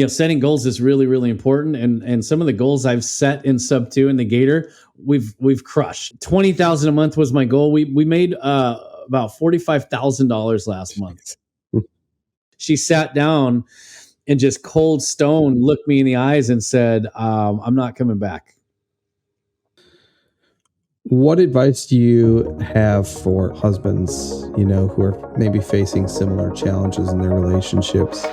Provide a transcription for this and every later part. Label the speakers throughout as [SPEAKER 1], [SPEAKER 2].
[SPEAKER 1] setting goals is really, really important. And some of the goals I've set in sub 2 in the Gator, we've crushed. 20,000 a month was my goal. We made about $45,000 last month. She sat down and just cold stone looked me in the eyes and said, I'm not coming back.
[SPEAKER 2] What advice do you have for husbands, who are maybe facing similar challenges in their relationships?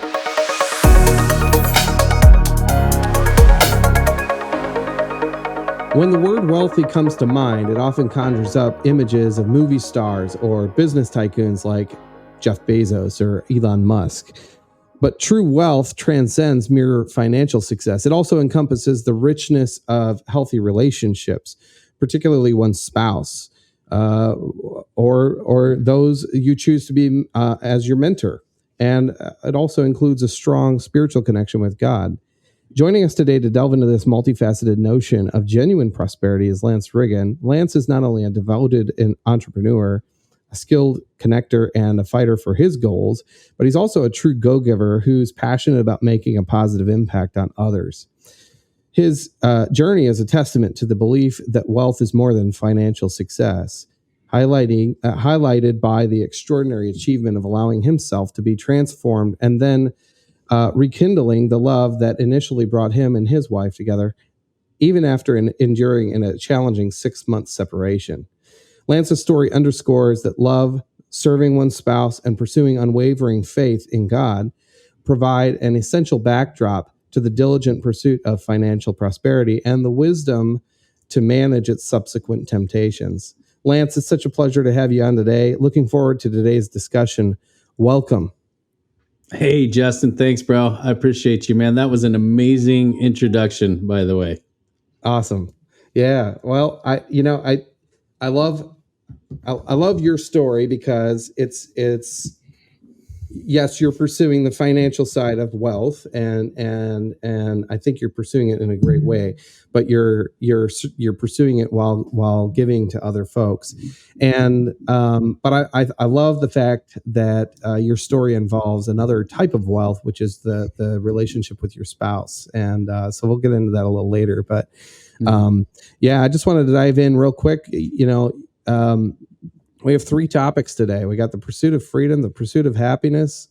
[SPEAKER 2] When the word wealthy comes to mind, it often conjures up images of movie stars or business tycoons like Jeff Bezos or Elon Musk. But true wealth transcends mere financial success. It also encompasses the richness of healthy relationships, particularly one's spouse, or those you choose to be as your mentor. And it also includes a strong spiritual connection with God. Joining us today to delve into this multifaceted notion of genuine prosperity is Lance Riggen. Lance is not only a devoted entrepreneur, a skilled connector, and a fighter for his goals, but he's also a true go-giver who's passionate about making a positive impact on others. His journey is a testament to the belief that wealth is more than financial success, highlighted by the extraordinary achievement of allowing himself to be transformed and then rekindling the love that initially brought him and his wife together, even after enduring in a challenging 6-month separation. Lance's story underscores that love, serving one's spouse, and pursuing unwavering faith in God provide an essential backdrop to the diligent pursuit of financial prosperity and the wisdom to manage its subsequent temptations. Lance, it's such a pleasure to have you on today. Looking forward to today's discussion. Welcome.
[SPEAKER 1] Hey, Justin. Thanks, bro. I appreciate you, man. That was an amazing introduction, by the way.
[SPEAKER 2] Awesome. Yeah. Well, I love your story because it's yes, you're pursuing the financial side of wealth, and I think you're pursuing it in a great way. But you're pursuing it while giving to other folks, and but I love the fact that your story involves another type of wealth, which is the relationship with your spouse, and so we'll get into that a little later. But yeah, I just wanted to dive in real quick. We have 3 topics today. We got the pursuit of freedom, the pursuit of happiness,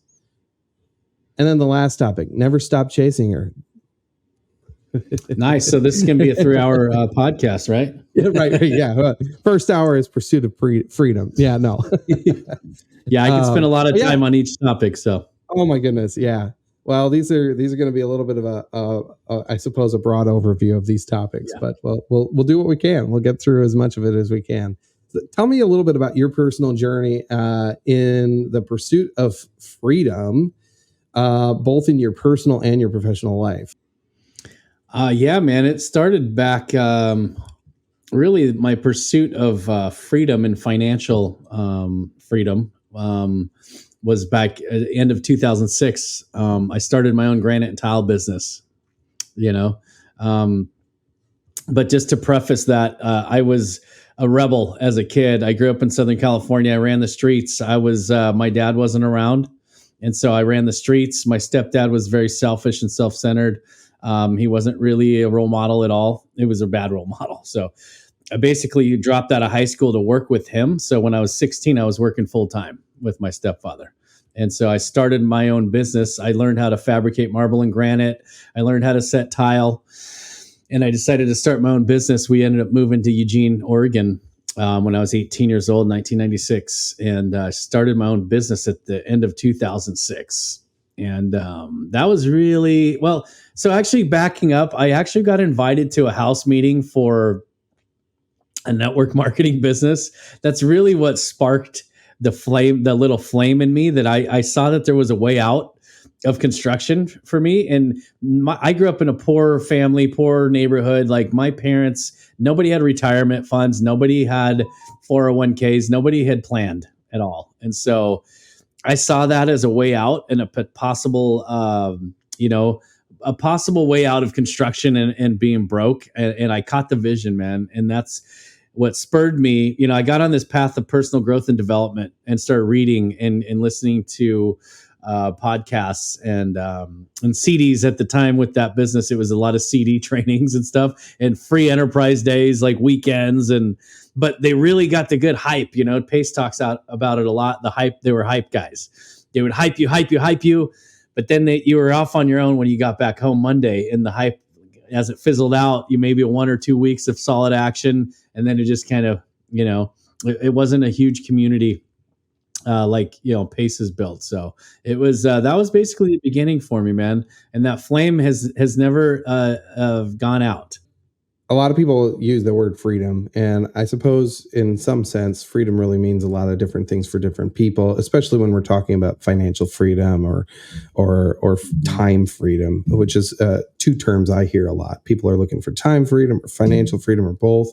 [SPEAKER 2] and then the last topic, never stop chasing her.
[SPEAKER 1] Nice. So this is going to be a 3-hour podcast, right?
[SPEAKER 2] Yeah, right. Yeah. First hour is pursuit of freedom. Yeah, no.
[SPEAKER 1] Yeah, I could spend a lot of time on each topic. So.
[SPEAKER 2] Oh my goodness. Yeah. Well, these are going to be a little bit of I suppose, a broad overview of these topics, but we'll do what we can. We'll get through as much of it as we can. Tell me a little bit about your personal journey in the pursuit of freedom, both in your personal and your professional life.
[SPEAKER 1] Yeah, man, it started back, really my pursuit of freedom and financial freedom was back at the end of 2006. I started my own granite and tile business, but just to preface that, I was a rebel as a kid. I grew up in Southern California. I ran the streets. My dad wasn't around. And so I ran the streets. My stepdad was very selfish and self-centered. He wasn't really a role model at all. It was a bad role model. So I basically dropped out of high school to work with him. So when I was 16, I was working full time with my stepfather. And so I started my own business. I learned how to fabricate marble and granite. I learned how to set tile. And I decided to start my own business. We ended up moving to Eugene, Oregon when I was 18 years old, 1996, and started my own business at the end of 2006. And that was really, well, so actually backing up, I actually got invited to a house meeting for a network marketing business. That's really what sparked the little flame in me, that I saw that there was a way out of construction for me. And I grew up in a poor family, poor neighborhood. Like my parents, nobody had retirement funds. Nobody had 401ks. Nobody had planned at all. And so I saw that as a way out and a possible, a possible way out of construction and being broke. And I caught the vision, man. And that's what spurred me. I got on this path of personal growth and development and started reading and listening to podcasts and CDs at the time with that business. It was a lot of CD trainings and stuff, and free enterprise days, like weekends. But they really got the good hype. Pace talks out about it a lot. The hype, they were hype guys. They would hype you. But then you were off on your own when you got back home Monday, and the hype, as it fizzled out, you maybe 1 or 2 weeks of solid action, and then it just kind of, it wasn't a huge community like Pace is built. So it was that was basically the beginning for me, man. And that flame has never gone out.
[SPEAKER 2] A lot of people use the word freedom, and I suppose in some sense, freedom really means a lot of different things for different people, especially when we're talking about financial freedom or time freedom, which is 2 terms I hear a lot. People are looking for time freedom or financial freedom or both.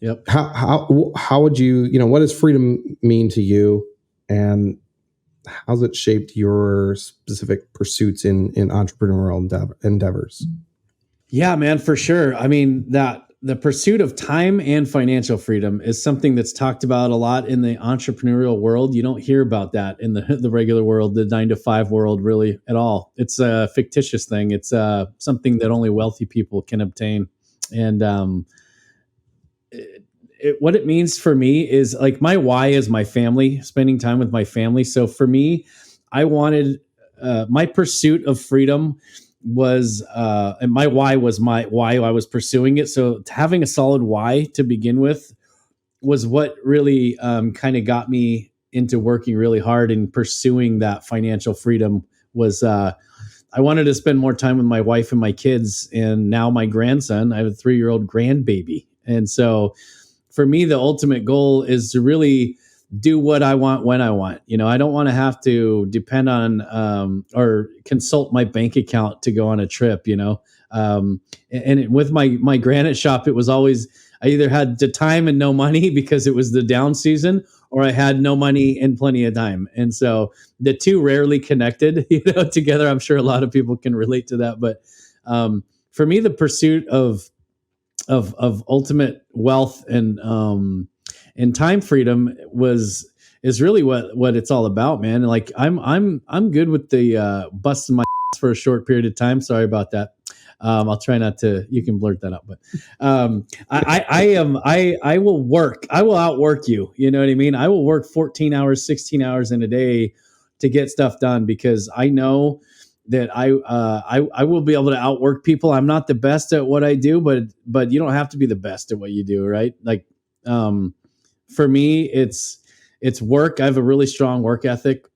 [SPEAKER 1] Yep.
[SPEAKER 2] How would you, what does freedom mean to you, and how's it shaped your specific pursuits in entrepreneurial endeavors?
[SPEAKER 1] Yeah, man, for sure. I mean, that the pursuit of time and financial freedom is something that's talked about a lot in the entrepreneurial world. You don't hear about that in the regular world, the 9-to-5 world, really at all. It's a fictitious thing. It's something that only wealthy people can obtain. And what it means for me is, like, my why is my family, spending time with my family. So for me, I wanted my pursuit of freedom was and my why was why I was pursuing it. So having a solid why to begin with was what really kind of got me into working really hard and pursuing that financial freedom. Was I wanted to spend more time with my wife and my kids, and now my grandson. I have a 3-year-old grandbaby, and so for me, the ultimate goal is to really do what I want when I want. I don't want to have to depend on or consult my bank account to go on a trip. With my granite shop, it was always, I either had the time and no money because it was the down season, or I had no money and plenty of time. And so the two rarely connected, together. I'm sure a lot of people can relate to that. But for me, the pursuit of ultimate wealth and time freedom is really what it's all about, man. Like I'm good with the busting my ass for a short period of time. Sorry about that. I'll try not to. You can blurt that out, but I will work. I will outwork you. You know what I mean? I will work 14 hours, 16 hours in a day to get stuff done, because I know that I will be able to outwork people. I'm not the best at what I do, but you don't have to be the best at what you do, right? Like for me, it's work. I have a really strong work ethic.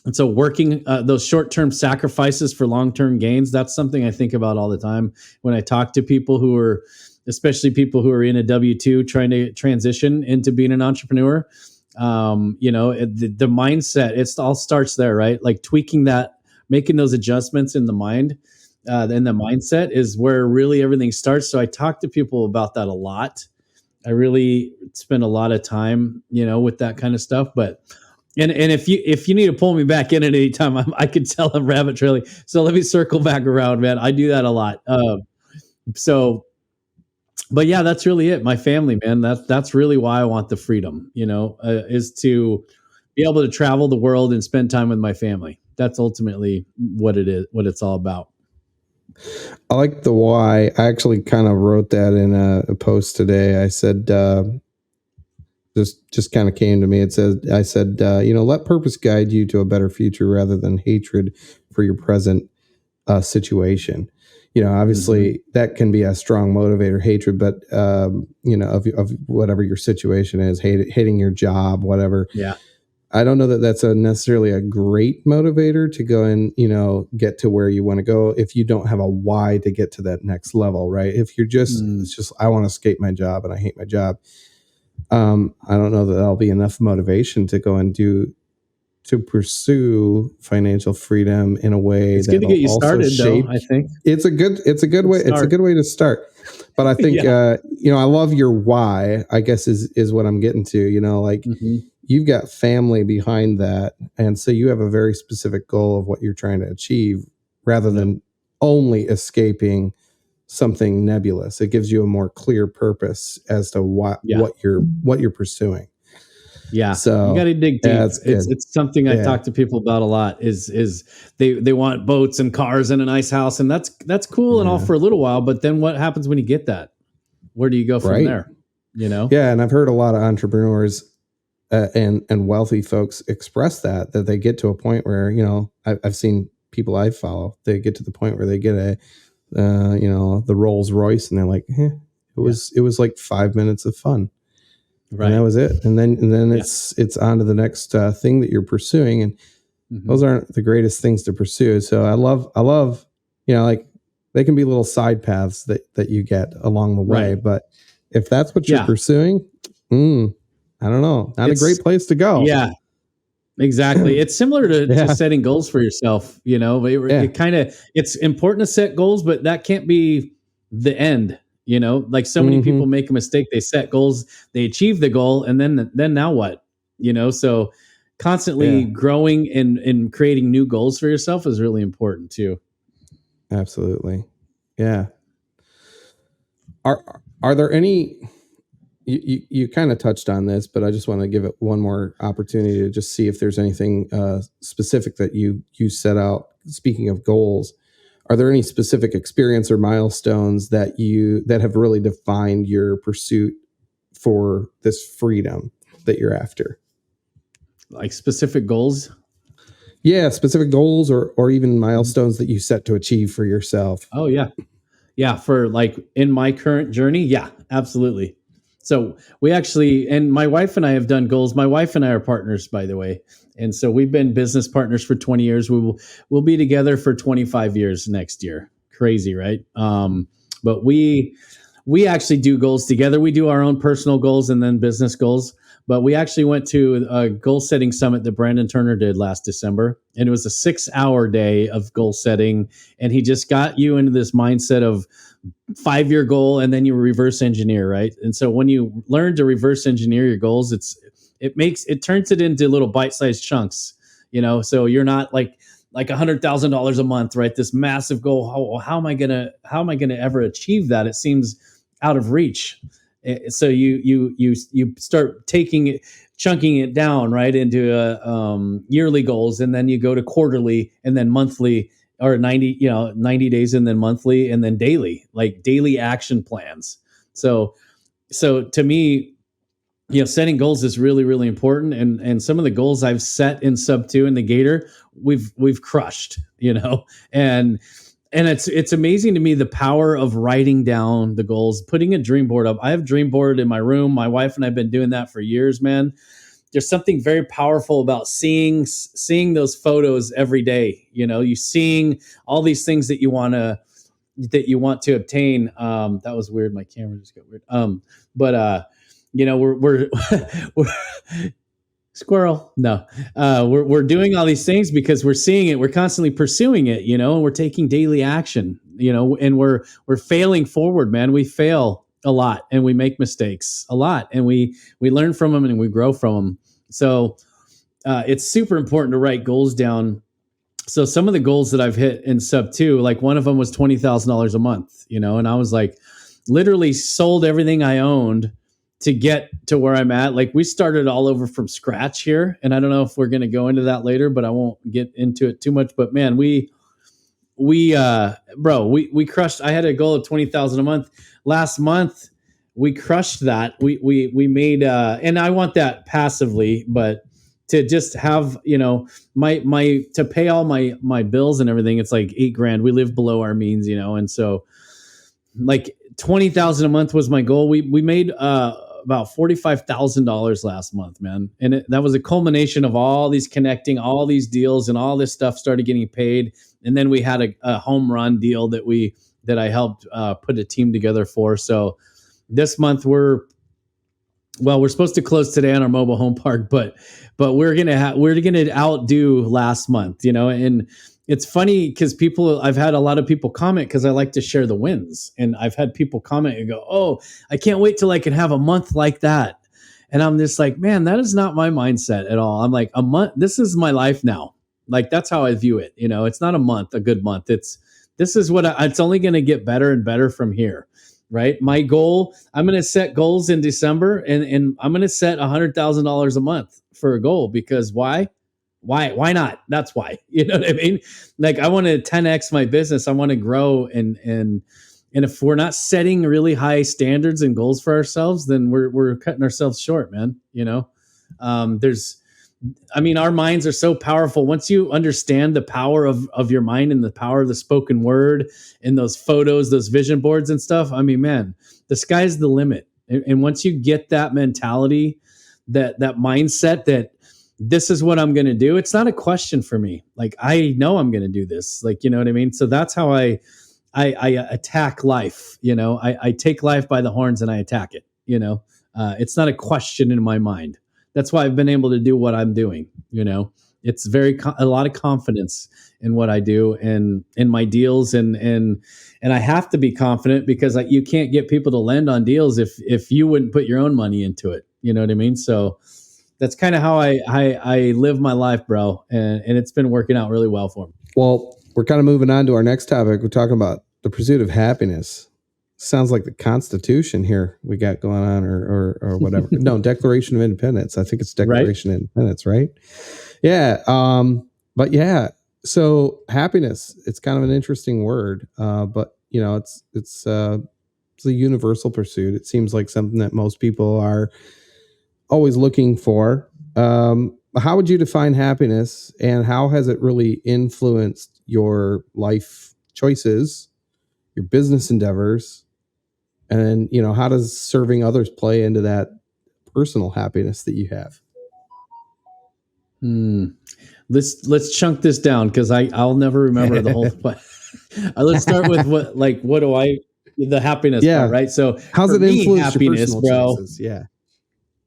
[SPEAKER 1] And so working those short-term sacrifices for long-term gains, that's something I think about all the time when I talk to people who are, especially people who are in a W-2 trying to transition into being an entrepreneur. The mindset, it all starts there, right? Like tweaking that, making those adjustments in the mind, and the mindset is where really everything starts. So I talk to people about that a lot. I really spend a lot of time, with that kind of stuff. But and if you need to pull me back in at any time, I could tell I'm rabbit trailing. So let me circle back around, man. I do that a lot. But yeah, that's really it. My family, man. That's really why I want the freedom. Is to be able to travel the world and spend time with my family. That's ultimately what it is, what it's all about.
[SPEAKER 2] I like the why. I actually kind of wrote that in a post today. I said, just kind of came to me. I said, let purpose guide you to a better future rather than hatred for your present situation. Obviously that can be a strong motivator, hatred, but of whatever your situation is, hating your job, whatever.
[SPEAKER 1] Yeah.
[SPEAKER 2] I don't know that that's necessarily a great motivator to go and, get to where you want to go if you don't have a why to get to that next level, right? If you're it's just, I want to escape my job and I hate my job. I don't know that that'll be enough motivation to go and to pursue financial freedom in a way
[SPEAKER 1] that will also started, shape. Though, I think
[SPEAKER 2] it's a good way. It's a good way to start. But I think, I love your why, I guess is what I'm getting to, you've got family behind that. And so you have a very specific goal of what you're trying to achieve rather than only escaping something nebulous. It gives you a more clear purpose as to what you're pursuing.
[SPEAKER 1] Yeah, you got
[SPEAKER 2] So
[SPEAKER 1] to dig
[SPEAKER 2] yeah,
[SPEAKER 1] deep.
[SPEAKER 2] it's good.
[SPEAKER 1] It's something I
[SPEAKER 2] Yeah,
[SPEAKER 1] talk to people about a lot. Is they want boats and cars and a nice house, and that's cool and all
[SPEAKER 2] yeah,
[SPEAKER 1] for a little while. But then what happens when you get that? Where do you go from
[SPEAKER 2] right.
[SPEAKER 1] there? You know?
[SPEAKER 2] Yeah, and I've heard a lot of entrepreneurs and wealthy folks express that they get to a point where, I've seen people I follow, they get to the point where they get the Rolls Royce, and they're like,
[SPEAKER 1] Yeah.
[SPEAKER 2] it was like 5 minutes of fun, and that
[SPEAKER 1] Right.
[SPEAKER 2] was it. And then
[SPEAKER 1] Yeah.
[SPEAKER 2] it's on to the next thing that you're pursuing, and
[SPEAKER 1] Hmm.
[SPEAKER 2] those aren't the greatest things to pursue. So I love, like, they can be little side paths that you get along the way,
[SPEAKER 1] Right.
[SPEAKER 2] but if that's what you're
[SPEAKER 1] Yeah.
[SPEAKER 2] pursuing, I don't know, not a
[SPEAKER 1] It's
[SPEAKER 2] great place to go.
[SPEAKER 1] yeah. Exactly. It's similar to
[SPEAKER 2] Yeah,
[SPEAKER 1] setting goals for yourself.
[SPEAKER 2] yeah.
[SPEAKER 1] It's important to set goals, but that can't be the end. Like so many
[SPEAKER 2] Hmm.
[SPEAKER 1] people make a mistake. They set goals, they achieve the goal, and then now what? So constantly
[SPEAKER 2] Yeah,
[SPEAKER 1] growing and creating new goals for yourself is really important too.
[SPEAKER 2] absolutely. Yeah. Are there any, you kind of touched on this, but I just want to give it one more opportunity to just see if there's anything specific that you set out. Speaking of goals, are there any specific experience or milestones that have really defined your pursuit for this freedom that you're after?
[SPEAKER 1] Like specific goals.
[SPEAKER 2] Yeah, specific goals or even milestones that you set to achieve for yourself.
[SPEAKER 1] Oh yeah. Yeah, for like in my current journey, yeah, absolutely. So we actually, and my wife and I have done goals. My wife and I are partners, by the way, and so we've been business partners for 20 years. We'll be together for 25 years next year. Crazy, right? But we actually do goals together. We do our own personal goals and then business goals. But we actually went to a goal setting summit that Brandon Turner did last December. And it was a 6-hour day of goal setting. And he just got you into this mindset of 5-year goal, and then you reverse engineer, right? And so when you learn to reverse engineer your goals, it turns it into little bite-sized chunks, so you're not like $100,000 a month, right? This massive goal. How am I gonna ever achieve that? It seems out of reach. So you start taking it, chunking it down, right, into yearly goals, and then you go to quarterly, and then monthly, or 90 days, and then monthly, and then daily, like daily action plans. So to me, setting goals is really, really important. And some of the goals I've set in sub 2 in the Gator, we've crushed, and it's amazing to me the power of writing down the goals, putting a dream board up. I have dream board in my room. My wife and I've been doing that for years, man. There's something very powerful about seeing those photos every day. You seeing all these things that you want to obtain. That was weird. My camera just got weird. But we're we're squirrel. No, we're doing all these things because we're seeing it. We're constantly pursuing it, and we're taking daily action, and we're failing forward, man. We fail a lot, and we make mistakes a lot, and we learn from them, and we grow from them. So it's super important to write goals down. So some of the goals that I've hit in sub 2, like one of them was $20,000 a month, and I was like, literally sold everything I owned to get to where I'm at. Like, we started all over from scratch here, and I don't know if we're going to go into that later, but I won't get into it too much. But man, we crushed. I had a goal of 20,000 a month last month. We crushed that. We made, and I want that passively, but to just have, my to pay all my bills and everything, it's like $8,000. We live below our means, and so like 20,000 a month was my goal. We made about $45,000 last month, man, and that was a culmination of all these connecting, all these deals, and all this stuff started getting paid. And then we had a home run deal that I helped put a team together for. So this month we're supposed to close today on our mobile home park, but we're gonna outdo last month, and it's funny because I've had a lot of people comment because I like to share the wins, and I've had people comment and go, "Oh, I can't wait till I can have a month like that." And I'm just like, man, that is not my mindset at all. I'm like, a month, this is my life now. Like, that's how I view it. It's not a month, a good month. It's only going to get better and better from here. right? My goal, I'm going to set goals in December, and I'm going to set $100,000 a month for a goal, because why? Why not? That's why. You know what I mean? Like, I want to 10x my business. I want to grow, and if we're not setting really high standards and goals for ourselves, then we're cutting ourselves short, man. There's I mean, our minds are so powerful. Once you understand the power of your mind and the power of the spoken word and those photos, those vision boards and stuff, I mean, man, the sky's the limit. And once you get that mentality, that mindset that this is what I'm going to do, it's not a question for me. Like, I know I'm going to do this. Like, you know what I mean? So that's how I attack life. I take life by the horns and I attack it. It's not a question in my mind. That's why I've been able to do what I'm doing. It's a lot of confidence in what I do and in my deals, and I have to be confident, because you can't get people to lend on deals if you wouldn't put your own money into it. You know what I mean? So that's kind of how I live my life, bro, and it's been working out really well for me.
[SPEAKER 2] Well, we're kind of moving on to our next topic. We're talking about the pursuit of happiness. Sounds like the Constitution here we got going on, or whatever. No, Declaration of Independence. I think it's Declaration of Independence, right? Yeah. But yeah. So happiness. It's kind of an interesting word, but it's a universal pursuit. It seems like something that most people are always looking for. How would you define happiness, and how has it really influenced your life choices, your business endeavors? And how does serving others play into that personal happiness that you have?
[SPEAKER 1] Let's chunk this down, because I'll never remember the whole. Let's start with the happiness part, right? So
[SPEAKER 2] how's it influence
[SPEAKER 1] happiness,
[SPEAKER 2] your
[SPEAKER 1] bro?
[SPEAKER 2] Choices?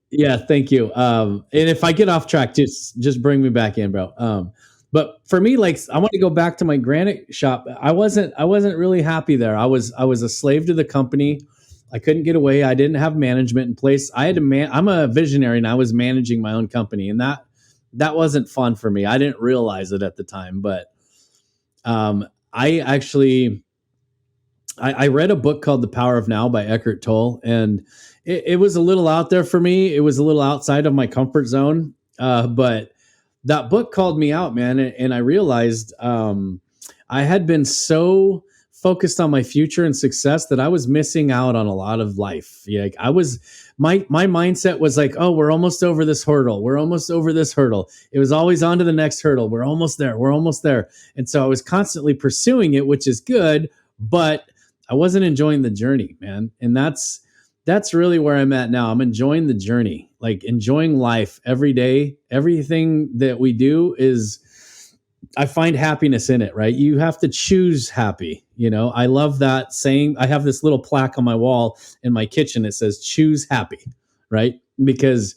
[SPEAKER 1] Yeah, thank you. And if I get off track, just bring me back in, bro. But for me, like, I want to go back to my granite shop. I wasn't really happy there. I was a slave to the company. I couldn't get away. I didn't have management in place. I had to I'm a visionary, and I was managing my own company, and that wasn't fun for me. I didn't realize it at the time, but I actually I read a book called The Power of Now by Eckhart Tolle, and it was a little out there for me. It was a little outside of my comfort zone, but that book called me out, man, and I realized I had been so focused on my future and success that I was missing out on a lot of life. Like, my mindset was like, oh, we're almost over this hurdle. We're almost over this hurdle. It was always on to the next hurdle. We're almost there. We're almost there. And so I was constantly pursuing it, which is good, but I wasn't enjoying the journey, man. And that's really where I'm at now. I'm enjoying the journey, like enjoying life every day. Everything that we do I find happiness in it, right? You have to choose happy. I love that saying. I have this little plaque on my wall in my kitchen. It says, choose happy, right? Because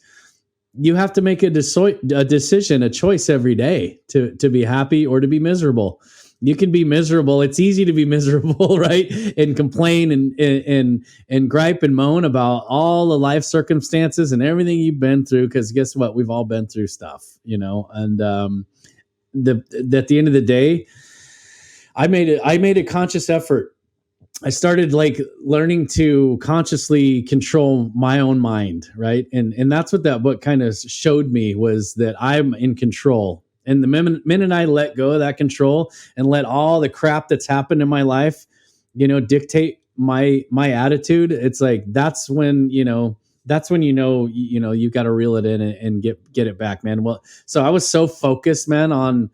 [SPEAKER 1] you have to make a decision, a choice every day to be happy or to be miserable. You can be miserable. It's easy to be miserable, right? And complain and gripe and moan about all the life circumstances and everything you've been through. Because guess what? We've all been through stuff, and at the end of the day, I made a conscious effort. I started like learning to consciously control my own mind, right? And that's what that book kind of showed me, was that I'm in control. And the minute I let go of that control and let all the crap that's happened in my life, dictate my attitude, it's like that's when you got to reel it in and get it back, man. Well, so I was so focused, man, on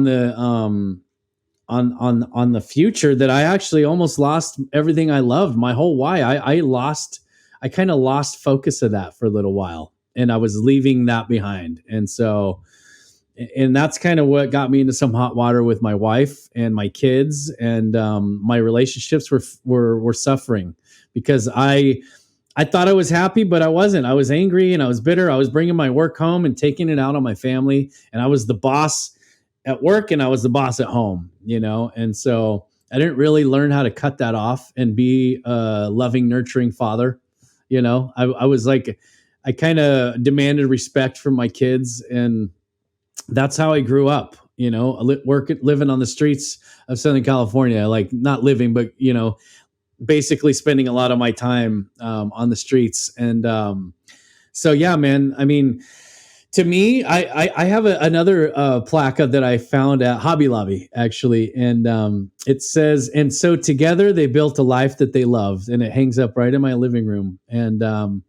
[SPEAKER 1] the future that I actually almost lost everything I loved, my whole why. I kind of lost focus of that for a little while, and I was leaving that behind. And that's kind of what got me into some hot water with my wife and my kids, and my relationships were suffering because I thought I was happy, but I wasn't. I was angry and I was bitter. I was bringing my work home and taking it out on my family, and I was the boss at work and I was the boss at home, and so I didn't really learn how to cut that off and be a loving, nurturing father. I was like, I kind of demanded respect from my kids, and that's how I grew up, living on the streets of Southern California, like not living, but basically spending a lot of my time on the streets. And so, yeah, man, I mean, to me, I have another plaque that I found at Hobby Lobby, actually. And it says, and so together they built a life that they loved. And it hangs up right in my living room. And, man,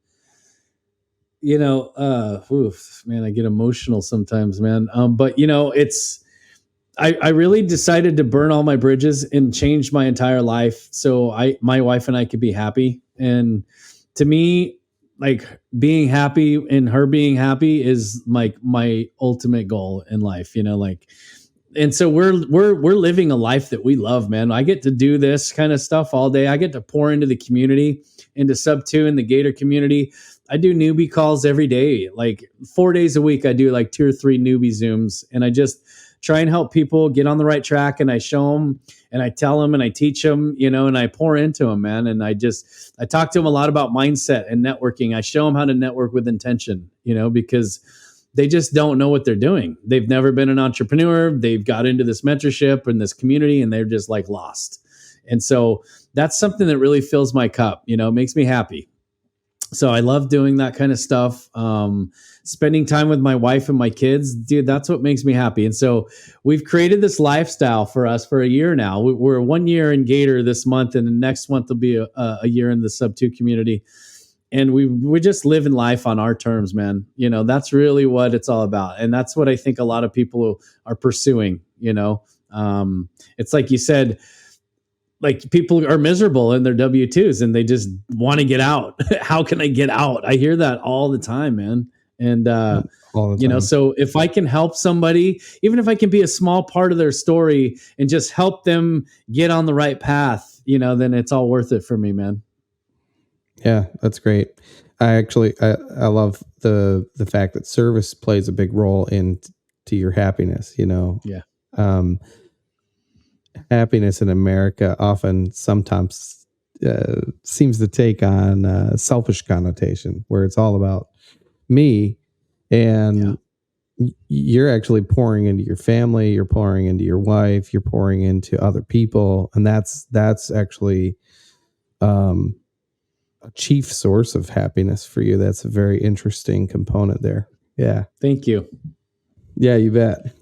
[SPEAKER 1] I get emotional sometimes, man. But, I really decided to burn all my bridges and change my entire life so my wife and I could be happy. And to me, like, being happy and her being happy is like my ultimate goal in life, and so we're living a life that we love, man. I get to do this kind of stuff all day. I get to pour into the community, into Sub 2 and the Gator community. I do newbie calls every day, like 4 days a week. I do like 2 or 3 newbie Zooms, and I just try and help people get on the right track. And I show them and I tell them and I teach them, and I pour into them, man. And I talk to them a lot about mindset and networking. I show them how to network with intention, because they just don't know what they're doing. They've never been an entrepreneur. They've got into this mentorship and this community and they're just like lost. And so that's something that really fills my cup, makes me happy. So I love doing that kind of stuff. Spending time with my wife and my kids, dude, that's what makes me happy. And so we've created this lifestyle for us for a year now. We're 1 year in Gator this month, and the next month will be a year in the Sub 2 community. And we're just living life on our terms, man. That's really what it's all about. And that's what I think a lot of people are pursuing, it's like you said, like, people are miserable in their W-2s and they just want to get out. How can I get out? I hear that all the time, man. And, all the time. So if I can help somebody, even if I can be a small part of their story and just help them get on the right path, then it's all worth it for me, man.
[SPEAKER 2] Yeah, that's great. I love the fact that service plays a big role into your happiness,
[SPEAKER 1] Yeah.
[SPEAKER 2] Happiness in America sometimes seems to take on a selfish connotation where it's all about me, and you're actually pouring into your family, you're pouring into your wife, you're pouring into other people, and that's actually a chief source of happiness for you. That's a very interesting component there. Yeah.
[SPEAKER 1] Thank you.
[SPEAKER 2] Yeah, you bet.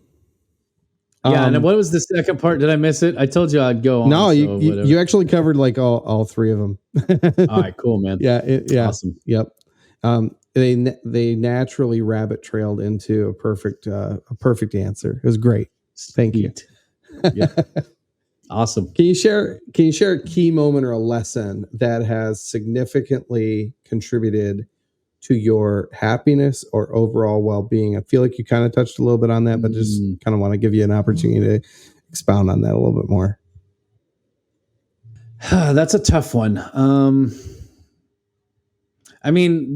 [SPEAKER 1] Yeah, and what was the second part? Did I miss it? I told you I'd go on.
[SPEAKER 2] No, you actually covered like all 3 of them.
[SPEAKER 1] All right, cool, man.
[SPEAKER 2] Yeah.
[SPEAKER 1] Awesome.
[SPEAKER 2] Yep. They naturally rabbit trailed into a perfect answer. It was great. Thank you.
[SPEAKER 1] Yeah. Awesome.
[SPEAKER 2] Can you share a key moment or a lesson that has significantly contributed to your happiness or overall well-being? I feel like you kind of touched a little bit on that, but just kind of want to give you an opportunity to expound on that a little bit more.
[SPEAKER 1] That's a tough one. I mean,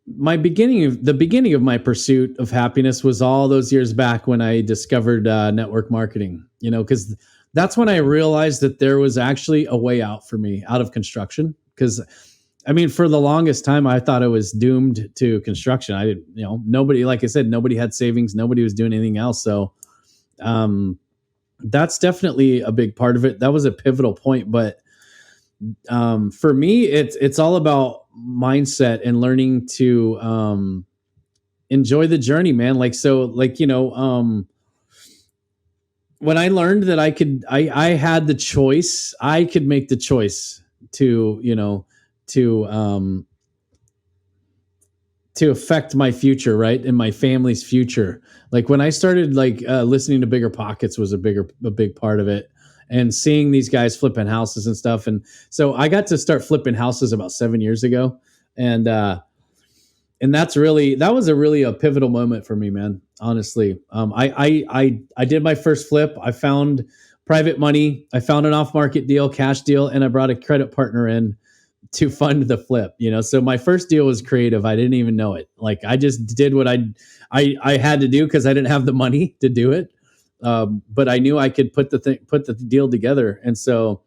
[SPEAKER 1] the beginning of my pursuit of happiness was all those years back when I discovered network marketing, because that's when I realized that there was actually a way out for me out of construction. Because I mean, for the longest time, I thought I was doomed to construction. I didn't, nobody, like I said, nobody had savings. Nobody was doing anything else. So that's definitely a big part of it. That was a pivotal point. But for me, it's all about mindset and learning to enjoy the journey, man. When I learned that I had the choice, I could make the choice to affect my future, right? And my family's future. Like when I started listening to Bigger Pockets was a big part of it, and seeing these guys flipping houses and stuff. And so I got to start flipping houses about 7 years ago. And that was a pivotal moment for me, man. Honestly. I did my first flip. I found private money. I found an off-market deal, cash deal, and I brought a credit partner in to fund the flip, So my first deal was creative. I didn't even know it. Like I just did what I had to do because I didn't have the money to do it. But I knew I could put the deal together. And so,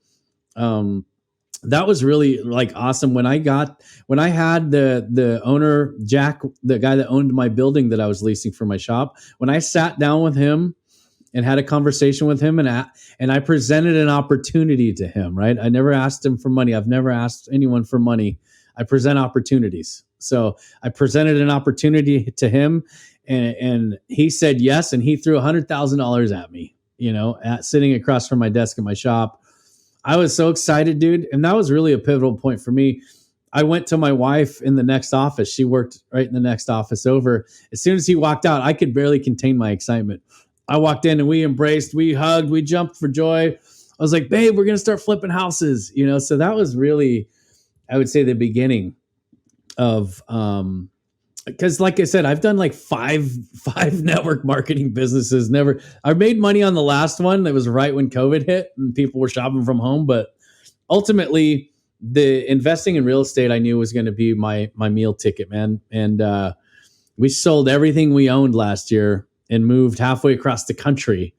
[SPEAKER 1] that was really awesome. When I had the owner, Jack, the guy that owned my building that I was leasing for my shop, when I sat down with him and had a conversation with him, and I presented an opportunity to him, right? I never asked him for money. I've never asked anyone for money. I present opportunities. So I presented an opportunity to him, and he said yes, and he threw $100,000 at me, sitting across from my desk in my shop. I was so excited, dude. And that was really a pivotal point for me. I went to my wife in the next office. She worked right in the next office over. As soon as he walked out, I could barely contain my excitement. I walked in and we embraced, we hugged, we jumped for joy. I was like, babe, we're going to start flipping houses, So that was really, I would say, the beginning of, because like I said, I've done like five network marketing businesses. I made money on the last one. That was right when COVID hit and people were shopping from home. But ultimately, the investing in real estate, I knew was going to be my meal ticket, man. And we sold everything we owned last year and moved halfway across the country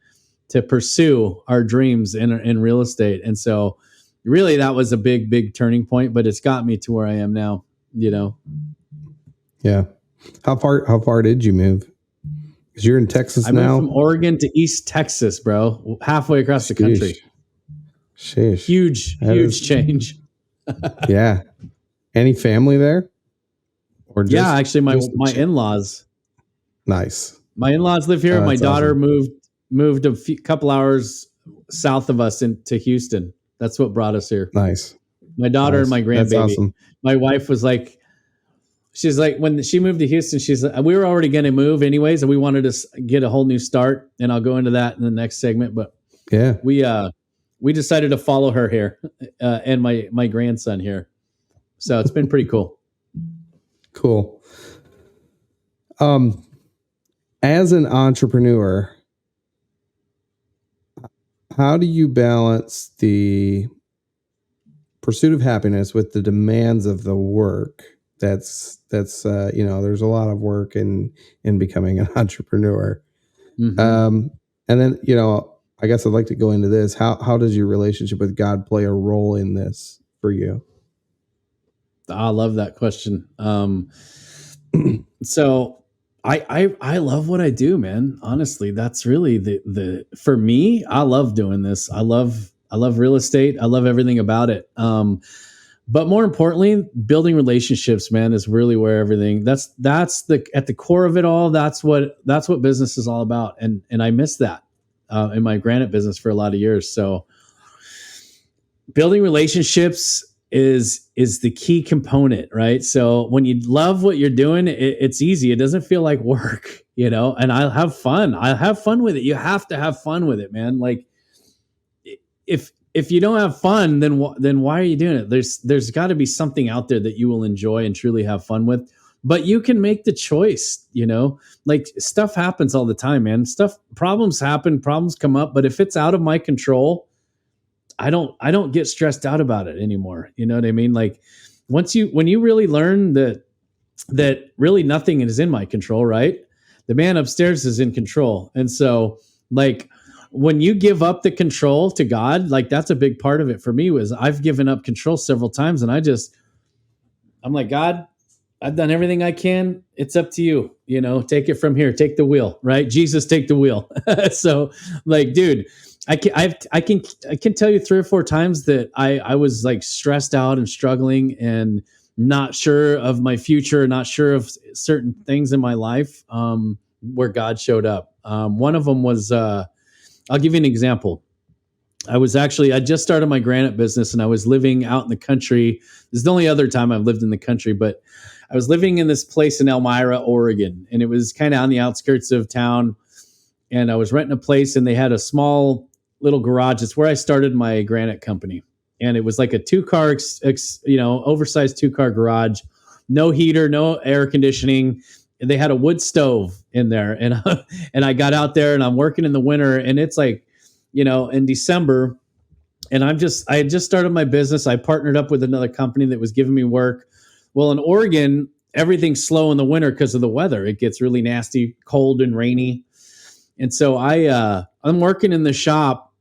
[SPEAKER 1] to pursue our dreams in real estate. And so really that was a big turning point, but it's got me to where I am now,
[SPEAKER 2] Yeah. How far did you move? Because you're in Texas now.
[SPEAKER 1] I moved from Oregon to East Texas, bro. Halfway across the country.
[SPEAKER 2] Sheesh.
[SPEAKER 1] Huge change.
[SPEAKER 2] Yeah. Any family there? Or just,
[SPEAKER 1] actually my in-laws.
[SPEAKER 2] Nice.
[SPEAKER 1] My in-laws live here. My daughter moved a couple hours south of us into Houston. That's what brought us here.
[SPEAKER 2] Nice.
[SPEAKER 1] My daughter and my grandbaby.
[SPEAKER 2] That's awesome.
[SPEAKER 1] My wife was like, she's like, when she moved to Houston, she's like, we were already going to move anyways, and we wanted to get a whole new start. And I'll go into that in the next segment. But
[SPEAKER 2] yeah,
[SPEAKER 1] we decided to follow her here and my grandson here. So it's been pretty cool.
[SPEAKER 2] Cool. As an entrepreneur, how do you balance the pursuit of happiness with the demands of the work? That's there's a lot of work in becoming an entrepreneur. Mm-hmm. And then, I guess I'd like to go into this. How does your relationship with God play a role in this for you?
[SPEAKER 1] I love that question. So I love what I do, man. Honestly, that's really the for me, I love doing this. I love real estate. I love everything about it. But more importantly, building relationships, man, is really where everything that's at the core of it all. That's what business is all about. And I miss that in my granite business for a lot of years. So building relationships is the key component, right? So when you love what you're doing, it's easy. It doesn't feel like work, and I'll have fun. I have fun with it. You have to have fun with it, man. Like if you don't have fun, then why are you doing it? There's got to be something out there that you will enjoy and truly have fun with. But you can make the choice, like stuff happens all the time, man. Problems happen, problems come up. But if it's out of my control, I don't get stressed out about it anymore. You know what I mean? Like when you really learn that really nothing is in my control, right? The man upstairs is in control. And so like when you give up the control to God, like that's a big part of it for me. Was I've given up control several times, and I'm like, God, I've done everything I can. It's up to you, take it from here, take the wheel, right? Jesus, take the wheel. So like, dude, I can tell you 3 or 4 times that I was like stressed out and struggling and not sure of my future, not sure of certain things in my life, where God showed up. One of them was, I'll give you an example. I just started my granite business and I was living out in the country. This is the only other time I've lived in the country, but I was living in this place in Elmira, Oregon, and it was kind of on the outskirts of town. And I was renting a place and they had a small little garage. It's where I started my granite company. And it was like a 2-car, oversized 2-car garage, no heater, no air conditioning. And they had a wood stove in there. And I got out there and I'm working in the winter, and it's like, in December, and I had just started my business. I partnered up with another company that was giving me work. Well, in Oregon, everything's slow in the winter because of the weather. It gets really nasty, cold and rainy. And so I'm working in the shop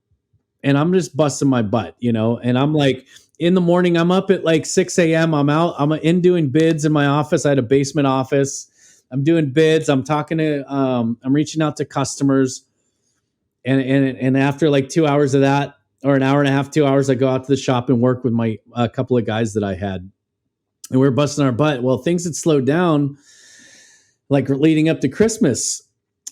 [SPEAKER 1] and I'm just busting my butt, and I'm like, in the morning, I'm up at like 6 a.m. I'm in doing bids in my office. I had a basement office. I'm doing bids. I'm talking to, I'm reaching out to customers. And after like 2 hours of that, or an hour and a half, 2 hours, I go out to the shop and work with my a couple of guys that I had, and we were busting our butt. Well, things had slowed down, like leading up to Christmas.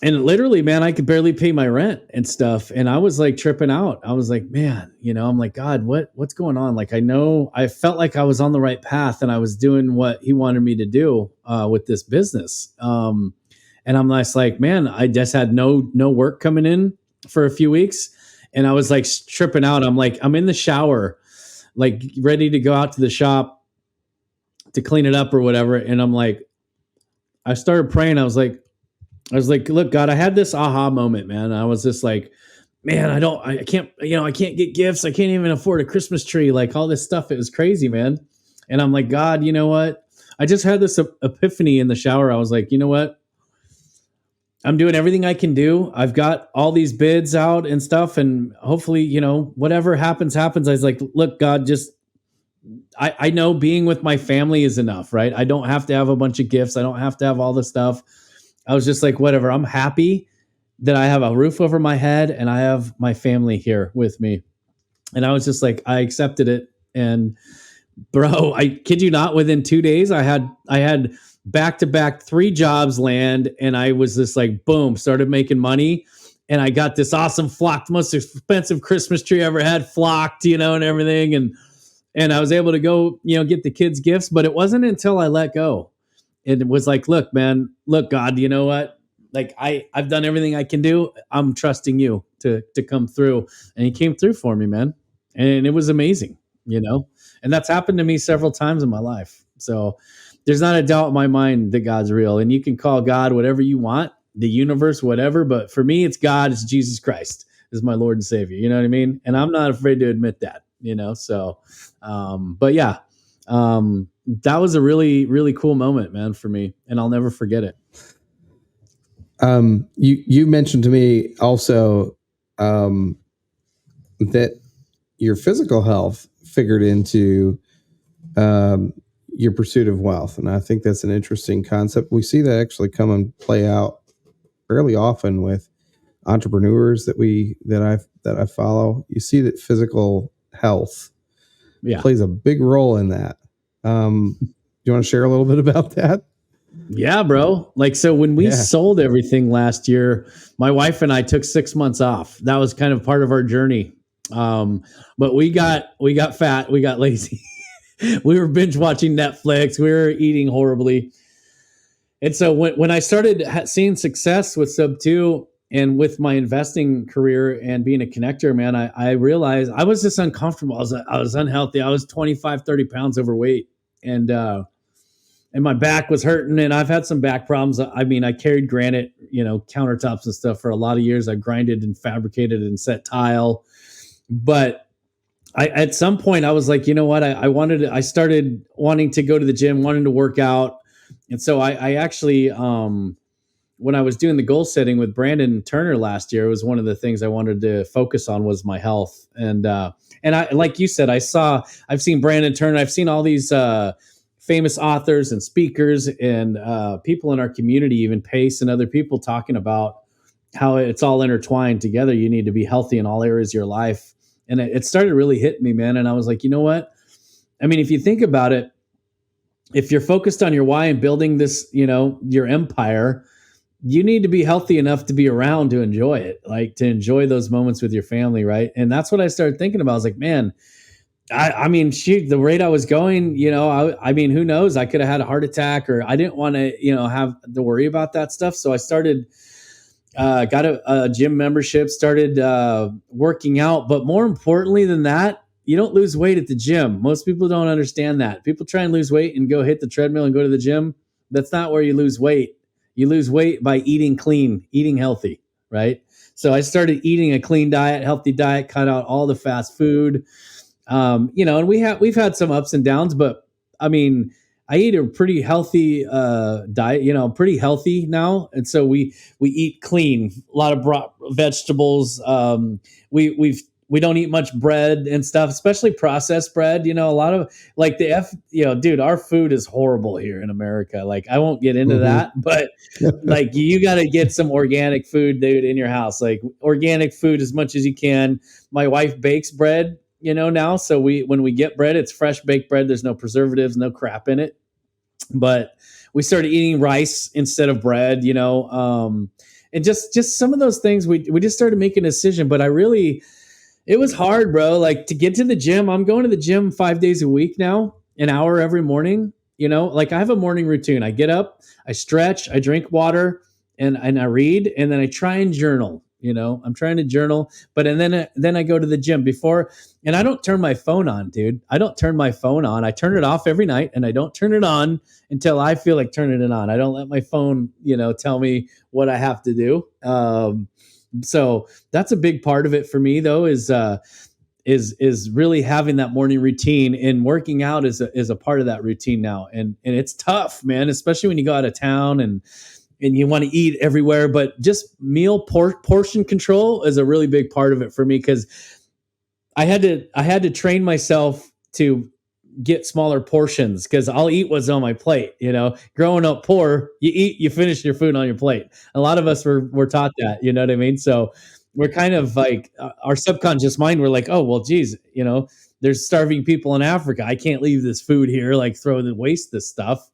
[SPEAKER 1] And literally, man, I could barely pay my rent and stuff. And I was like tripping out. I was like, man, I'm like, God, what's going on? Like, I felt like I was on the right path and I was doing what he wanted me to do with this business. And I'm just like, man, I just had no work coming in for a few weeks. And I was like tripping out. I'm like, I'm in the shower, like ready to go out to the shop to clean it up or whatever. And I'm like, I started praying. I was like, look, God, I had this aha moment, man. I was just like, man, I can't get gifts. I can't even afford a Christmas tree, like all this stuff. It was crazy, man. And I'm like, God, you know what? I just had this epiphany in the shower. I was like, you know what? I'm doing everything I can do. I've got all these bids out and stuff. And hopefully, whatever happens. I was like, look, God, I know being with my family is enough, right? I don't have to have a bunch of gifts. I don't have to have all this stuff. I was just like, whatever. I'm happy that I have a roof over my head and I have my family here with me. And I was just like, I accepted it. And bro, I kid you not, within 2 days, I had back-to-back 3 jobs land. And I was just like, boom, started making money. And I got this awesome flocked, most expensive Christmas tree I ever had, flocked, and everything. And I was able to go, get the kids gifts. But it wasn't until I let go. It was like, look, God, you know what? Like I've done everything I can do. I'm trusting you to come through. And he came through for me, man. And it was amazing, and that's happened to me several times in my life. So there's not a doubt in my mind that God's real, and you can call God whatever you want, the universe, whatever. But for me, it's God, it's Jesus Christ is my Lord and Savior. You know what I mean? And I'm not afraid to admit that, so, but yeah, that was a really, really cool moment, man, for me. And I'll never forget it.
[SPEAKER 2] You mentioned to me also, that your physical health figured into, your pursuit of wealth. And I think that's an interesting concept. We see that actually come and play out fairly often with entrepreneurs that I follow. You see that physical health plays a big role in that. Do you want to share a little bit about that?
[SPEAKER 1] Yeah, bro. Like, so when we sold everything last year, my wife and I took 6 months off. That was kind of part of our journey. But we got fat, we got lazy. We were binge watching Netflix. We were eating horribly. And so when I started seeing success with Sub 2 and with my investing career and being a connector, man, I realized I was just uncomfortable. I was unhealthy. I was 25, 30 pounds overweight. And my back was hurting, and I've had some back problems. I mean, I carried granite, countertops and stuff for a lot of years. I grinded and fabricated and set tile. But at some point I was like, you know what? I started wanting to go to the gym, wanting to work out. And so I actually, when I was doing the goal setting with Brandon Turner last year, it was one of the things I wanted to focus on was my health. And I, like you said, I've seen Brandon Turner. I've seen all these, famous authors and speakers and people in our community, even Pace and other people, talking about how it's all intertwined together. You need to be healthy in all areas of your life. And it started really hitting me, man. And I was like, you know what? I mean, if you think about it, if you're focused on your why and building this, your empire, you need to be healthy enough to be around to enjoy it, like to enjoy those moments with your family. Right. And that's what I started thinking about. I was like, man, I mean, shoot, the rate I was going, I mean, who knows? I could have had a heart attack, or I didn't want to, have to worry about that stuff. So I started, got a gym membership, started working out. But more importantly than that, you don't lose weight at the gym. Most people don't understand that. People try and lose weight and go hit the treadmill and go to the gym. That's not where you lose weight. You lose weight by eating clean, eating healthy, right? So I started eating a clean diet, healthy diet, cut out all the fast food. And we've had some ups and downs, but I mean, I eat a pretty healthy diet, pretty healthy now. And so we eat clean, a lot of vegetables. We've we don't eat much bread and stuff, especially processed bread. A lot of like dude, our food is horrible here in America. Like, I won't get into that, but like, you got to get some organic food, dude, in your house. Like, organic food as much as you can. My wife bakes bread, now. So when we get bread, it's fresh baked bread. There's no preservatives, no crap in it. But we started eating rice instead of bread, and just some of those things. We just started making a decision. But it was hard, bro. Like, to get to the gym. I'm going to the gym 5 days a week now, an hour every morning. Like, I have a morning routine. I get up, I stretch, I drink water, and I read, and then I try and journal. I'm trying to journal, and then I go to the gym before, and I don't turn my phone on, dude. I don't turn my phone on. I turn it off every night, and I don't turn it on until I feel like turning it on. I don't let my phone, tell me what I have to do. So that's a big part of it for me, though, is really having that morning routine, and working out is a part of that routine now. And it's tough, man, especially when you go out of town and you want to eat everywhere, but just meal portion control is a really big part of it for me, because I had to train myself to get smaller portions, because I'll eat what's on my plate. Growing up poor, you finish your food on your plate. A lot of us were taught that, you know what I mean? So we're kind of like, our subconscious mind, we're like, oh, well, geez, there's starving people in Africa. I can't leave this food here, like waste this stuff.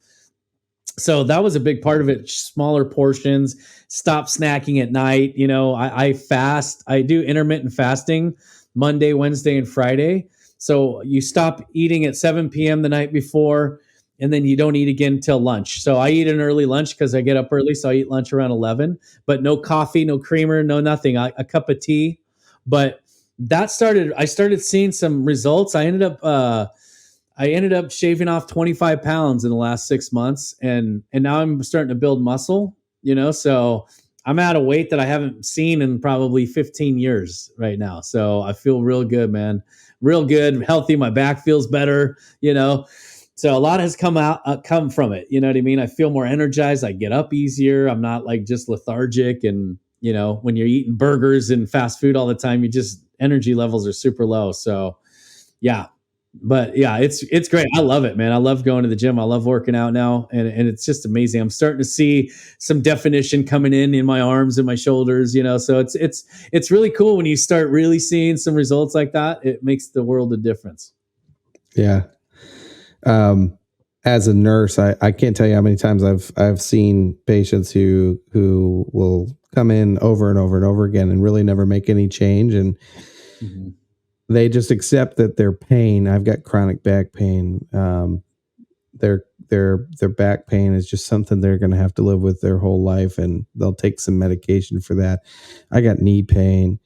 [SPEAKER 1] So that was a big part of it. Smaller portions, stop snacking at night. I fast. I do intermittent fasting Monday, Wednesday, and Friday. So you stop eating at 7 p.m. the night before, and then you don't eat again till lunch. So I eat an early lunch because I get up early. So I eat lunch around 11, but no coffee, no creamer, no nothing, a cup of tea. But I started seeing some results. I ended up shaving off 25 pounds in the last 6 months. And now I'm starting to build muscle, so I'm at a weight that I haven't seen in probably 15 years right now. So I feel real good, man. Real good, healthy. My back feels better, So a lot has come from it. You know what I mean? I feel more energized. I get up easier. I'm not like just lethargic. And, when you're eating burgers and fast food all the time, energy levels are super low. So yeah. But yeah, it's great. I love it, man. I love going to the gym. I love working out now. And it's just amazing. I'm starting to see some definition coming in my arms and my shoulders, so it's really cool when you start really seeing some results like that. It makes the world a difference.
[SPEAKER 2] Yeah. As a nurse, I can't tell you how many times I've seen patients who will come in over and over and over again and really never make any change. And they just accept that their pain. I've got chronic back pain. Their back pain is just something they're going to have to live with their whole life, and they'll take some medication for that. I got knee pain,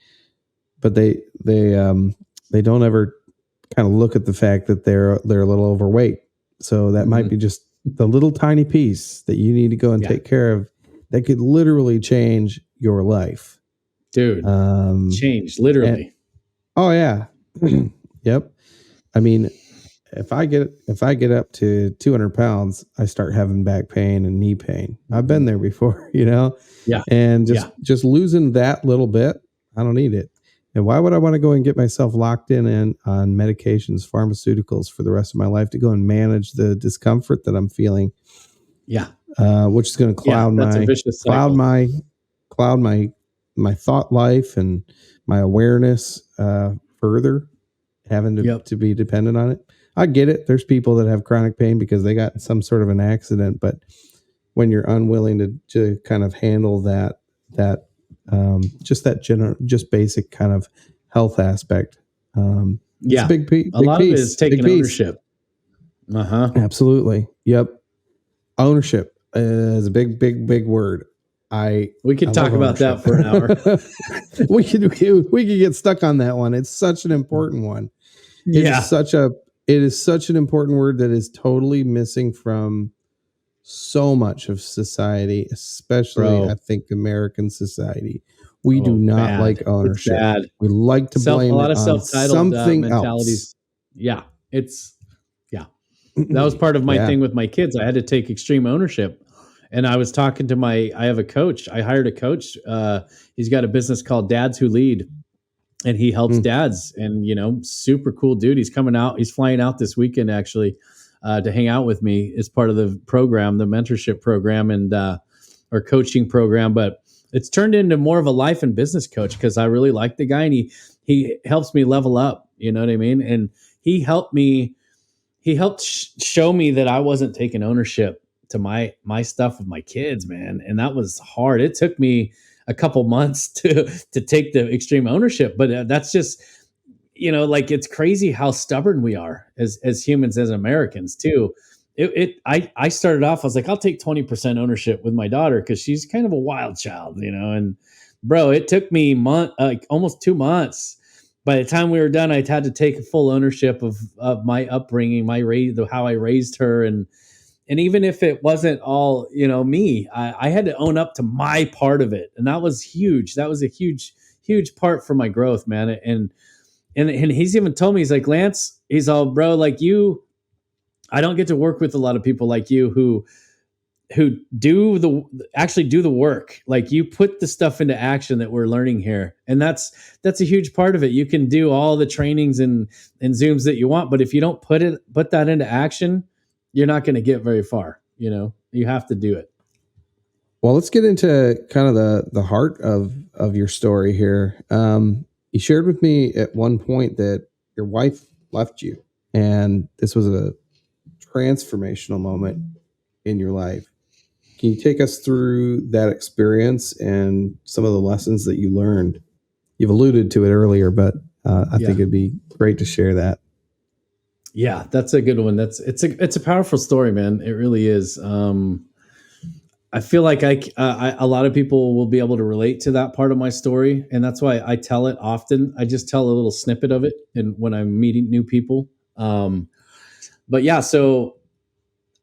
[SPEAKER 2] but they don't ever kind of look at the fact that they're a little overweight. So that might be just the little tiny piece that you need to go and take care of that could literally change your life,
[SPEAKER 1] dude. Change literally.
[SPEAKER 2] Oh yeah. Yep. I mean, if I get up to 200 pounds, I start having back pain and knee pain. I've been there before, Yeah. And just losing that little bit, I don't need it. And why would I want to go and get myself locked in on medications, pharmaceuticals for the rest of my life to go and manage the discomfort that I'm feeling?
[SPEAKER 1] Yeah.
[SPEAKER 2] Which is going to cloud my thought life and my awareness further, having to be dependent on it. I get it. There's people that have chronic pain because they got some sort of an accident, but when you're unwilling to kind of handle that just basic kind of health aspect, it's a big piece.
[SPEAKER 1] A lot of it is taking ownership.
[SPEAKER 2] Absolutely. Yep. Ownership is a big word.
[SPEAKER 1] We could talk about that for an hour.
[SPEAKER 2] we could get stuck on that one. It's such an important one. It is such an important word that is totally missing from so much of society, especially I think American society. We do not like ownership. We like to blame
[SPEAKER 1] a lot of
[SPEAKER 2] on
[SPEAKER 1] self-titled
[SPEAKER 2] something
[SPEAKER 1] mentalities. Else. That was part of my thing with my kids. I had to take extreme ownership. And I was talking to I have a coach. I hired a coach. He's got a business called Dads Who Lead. and he helps dads, and super cool dude. He's coming out. He's flying out this weekend actually to hang out with me as part of the program, the mentorship program, and or coaching program. But it's turned into more of a life and business coach because I really like the guy, and he helps me level up. You know what I mean? And he helped show me that I wasn't taking ownership to my stuff with my kids, man. And that was hard. It took me a couple months to take the extreme ownership, but that's just, like, it's crazy how stubborn we are as humans, as Americans too. I started off, I was like, I'll take 20% ownership with my daughter because she's kind of a wild child, and bro, it took me almost 2 months. By the time we were done, I had to take full ownership of my upbringing, how I raised her, and even if it wasn't all me, I had to own up to my part of it, and that was huge. That was a huge part for my growth, man. And he's even told me, he's like, Lance, he's all, bro, like you, I don't get to work with a lot of people like you who actually do the work. Like, you put the stuff into action that we're learning here. And that's a huge part of it. You can do all the trainings and Zooms that you want, but if you don't put that into action, you're not going to get very far. You have to do it.
[SPEAKER 2] Well, let's get into kind of the heart of your story here. You shared with me at one point that your wife left you, and this was a transformational moment in your life. Can you take us through that experience and some of the lessons that you learned? You've alluded to it earlier, but I think it'd be great to share that.
[SPEAKER 1] Yeah, that's a good one. It's a powerful story, man. It really is. I feel like a lot of people will be able to relate to that part of my story, and that's why I tell it often. I just tell a little snippet of it, and when I'm meeting new people. But yeah, so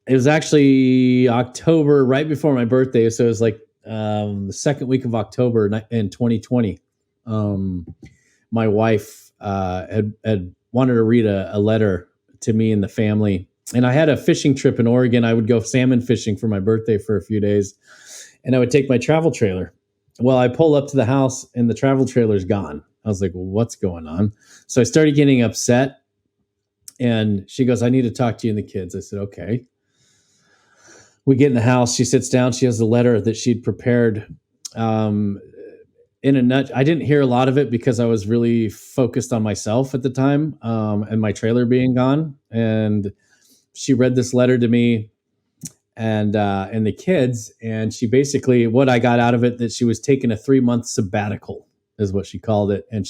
[SPEAKER 1] it was actually October, right before my birthday. So it was like the second week of October in 2020. My wife had wanted to read a letter to me and the family. And I had a fishing trip in Oregon. I would go salmon fishing for my birthday for a few days. And I would take my travel trailer. Well, I pull up to the house and the travel trailer's gone. I was like, well, what's going on? So I started getting upset. And she goes, I need to talk to you and the kids. I said, okay. We get in the house. She sits down. She has a letter that she'd prepared. In a nut, I didn't hear a lot of it because I was really focused on myself at the time, and my trailer being gone. And she read this letter to me and the kids. And she basically, what I got out of it, that she was taking a 3-month sabbatical is what she called it. And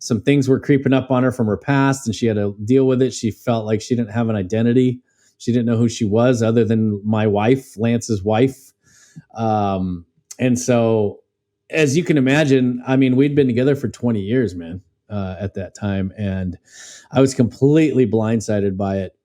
[SPEAKER 1] some things were creeping up on her from her past, and she had to deal with it. She felt like she didn't have an identity. She didn't know who she was other than my wife, Lance's wife. And so, as you can imagine, I mean, we'd been together for 20 years, man, at that time. And I was completely blindsided by it.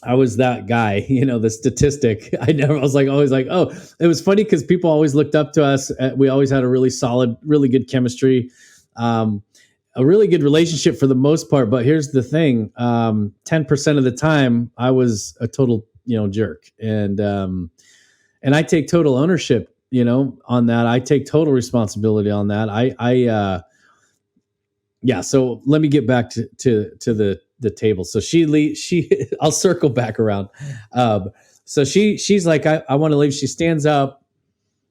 [SPEAKER 1] I was that guy, the statistic. I was always like, oh, it was funny because people always looked up to us. We always had a really solid, really good chemistry, a really good relationship for the most part. But here's the thing. 10% of the time I was a total, jerk. And I take total ownership, on that. I take total responsibility on that. Yeah. So let me get back to the table. So I'll circle back around. So she's like, I want to leave. She stands up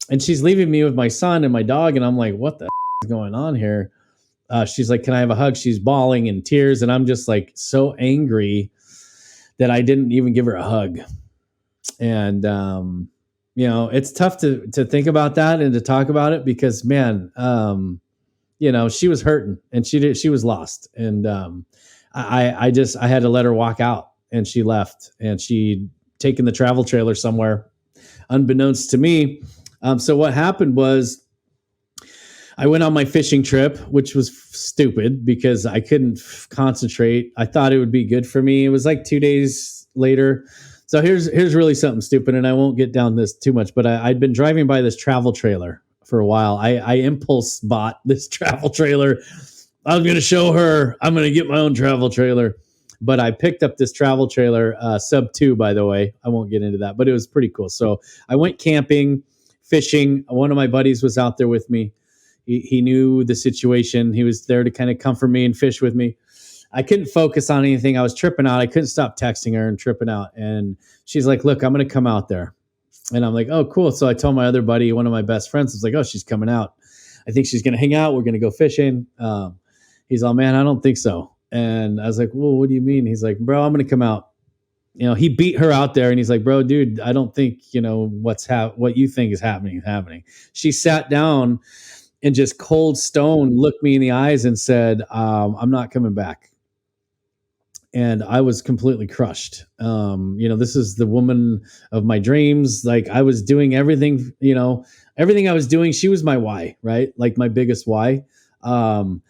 [SPEAKER 1] and she's leaving me with my son and my dog. And I'm like, what the is going on here? She's like, can I have a hug? She's bawling in tears. And I'm just like so angry that I didn't even give her a hug. And, it's tough to think about that and to talk about it because, man, she was hurting and she was lost. And I had to let her walk out, and she left, and she'd taken the travel trailer somewhere unbeknownst to me. So what happened was I went on my fishing trip, which was stupid because I couldn't concentrate. I thought it would be good for me. It was like 2 days later. So here's really something stupid, and I won't get down this too much, but I'd been driving by this travel trailer for a while. I impulse bought this travel trailer. I was going to show her, I'm going to get my own travel trailer. But I picked up this travel trailer, sub 2, by the way. I won't get into that, but it was pretty cool. So I went camping, fishing. One of my buddies was out there with me. He knew the situation. He was there to kind of comfort me and fish with me. I couldn't focus on anything. I was tripping out. I couldn't stop texting her and tripping out. And she's like, look, I'm going to come out there. And I'm like, oh, cool. So I told my other buddy, one of my best friends, I was like, oh, she's coming out. I think she's going to hang out. We're going to go fishing. He's all, man, I don't think so. And I was like, well, what do you mean? He's like, bro, I'm going to come out. He beat her out there, and he's like, bro, dude, I don't think, what you think is happening. She sat down and just cold stone looked me in the eyes and said, I'm not coming back. And I was completely crushed. This is the woman of my dreams. Like, I was doing everything, everything I was doing. She was my why, right? Like, my biggest why. And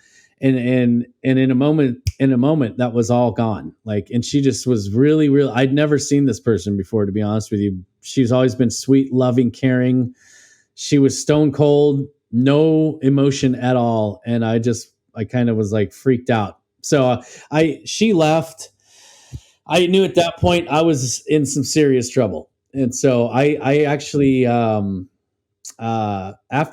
[SPEAKER 1] in a moment that was all gone. Like, and she just was really, really, I'd never seen this person before, to be honest with you. She's always been sweet, loving, caring. She was stone cold, no emotion at all. And I kind of was like freaked out. So she left. I knew at that point I was in some serious trouble. And so I actually, after